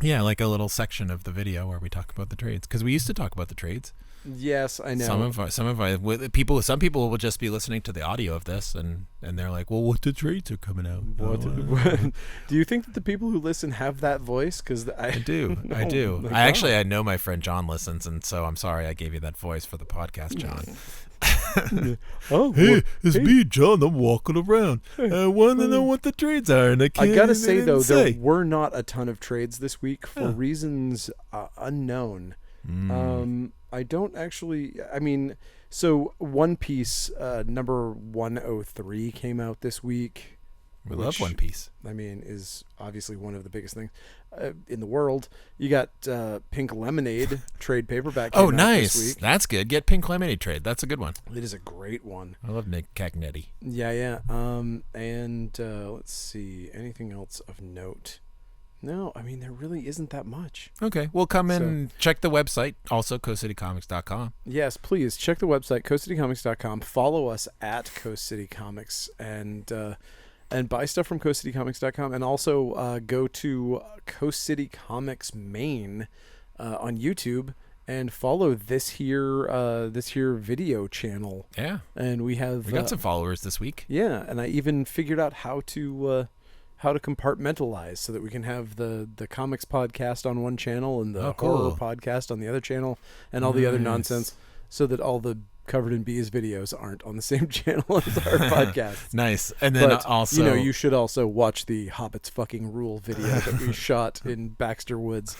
Yeah, like a little section of the video where we talk about the trades, because we used to talk about the trades. Yes, I know. Some people will just be listening to the audio of this and they're like, well, what the trades are coming out? Do you think that the people who listen have that voice? Because I do. I do. I know my friend John listens, and so I'm sorry I gave you that voice for the podcast, John. It's me, John. I'm walking around. I want to know what the trades are, and I gotta say though, there were not a ton of trades this week for reasons unknown. I don't actually. I mean, so One Piece number 103 came out this week. We love One Piece. I mean, is obviously one of the biggest things in the world. You got Pink Lemonade trade paperback. Oh, nice. This week. That's good. Get Pink Lemonade trade. That's a good one. It is a great one. I love Nick Cagnetti. Yeah. And let's see. Anything else of note? No, I mean, there really isn't that much. Okay, we'll come in and check the website, also coastcitycomics.com. Yes, please, check the website, coastcitycomics.com. Follow us at Coast City Comics, and buy stuff from coastcitycomics.com. And also go to Coast City Comics Maine on YouTube and follow this here video channel. Yeah. And we got some followers this week. Yeah, and I even figured out how to compartmentalize so that we can have the comics podcast on one channel and the horror podcast on the other channel and all the other nonsense, so that all the Covered in Bees videos aren't on the same channel as our podcast. Nice. And then also, you should also watch the Hobbits fucking rule video that we shot in Baxter Woods.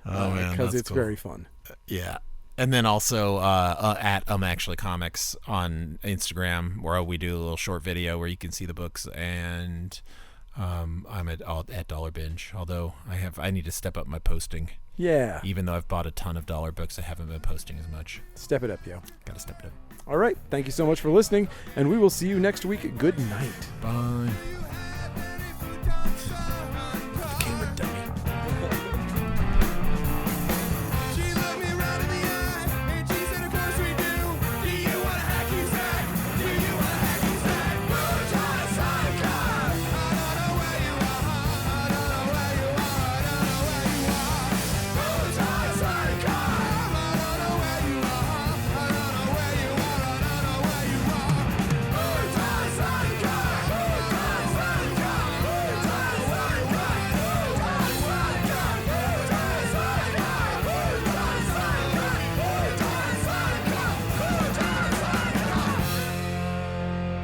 Because it's very fun. Yeah. And then also at Actually Comics on Instagram, where we do a little short video where you can see the books, and I'm at Dollar Binge, although I need to step up my posting. Yeah. Even though I've bought a ton of dollar books, I haven't been posting as much. Step it up, yo. Gotta step it up. All right. Thank you so much for listening, and we will see you next week. Good night. Bye.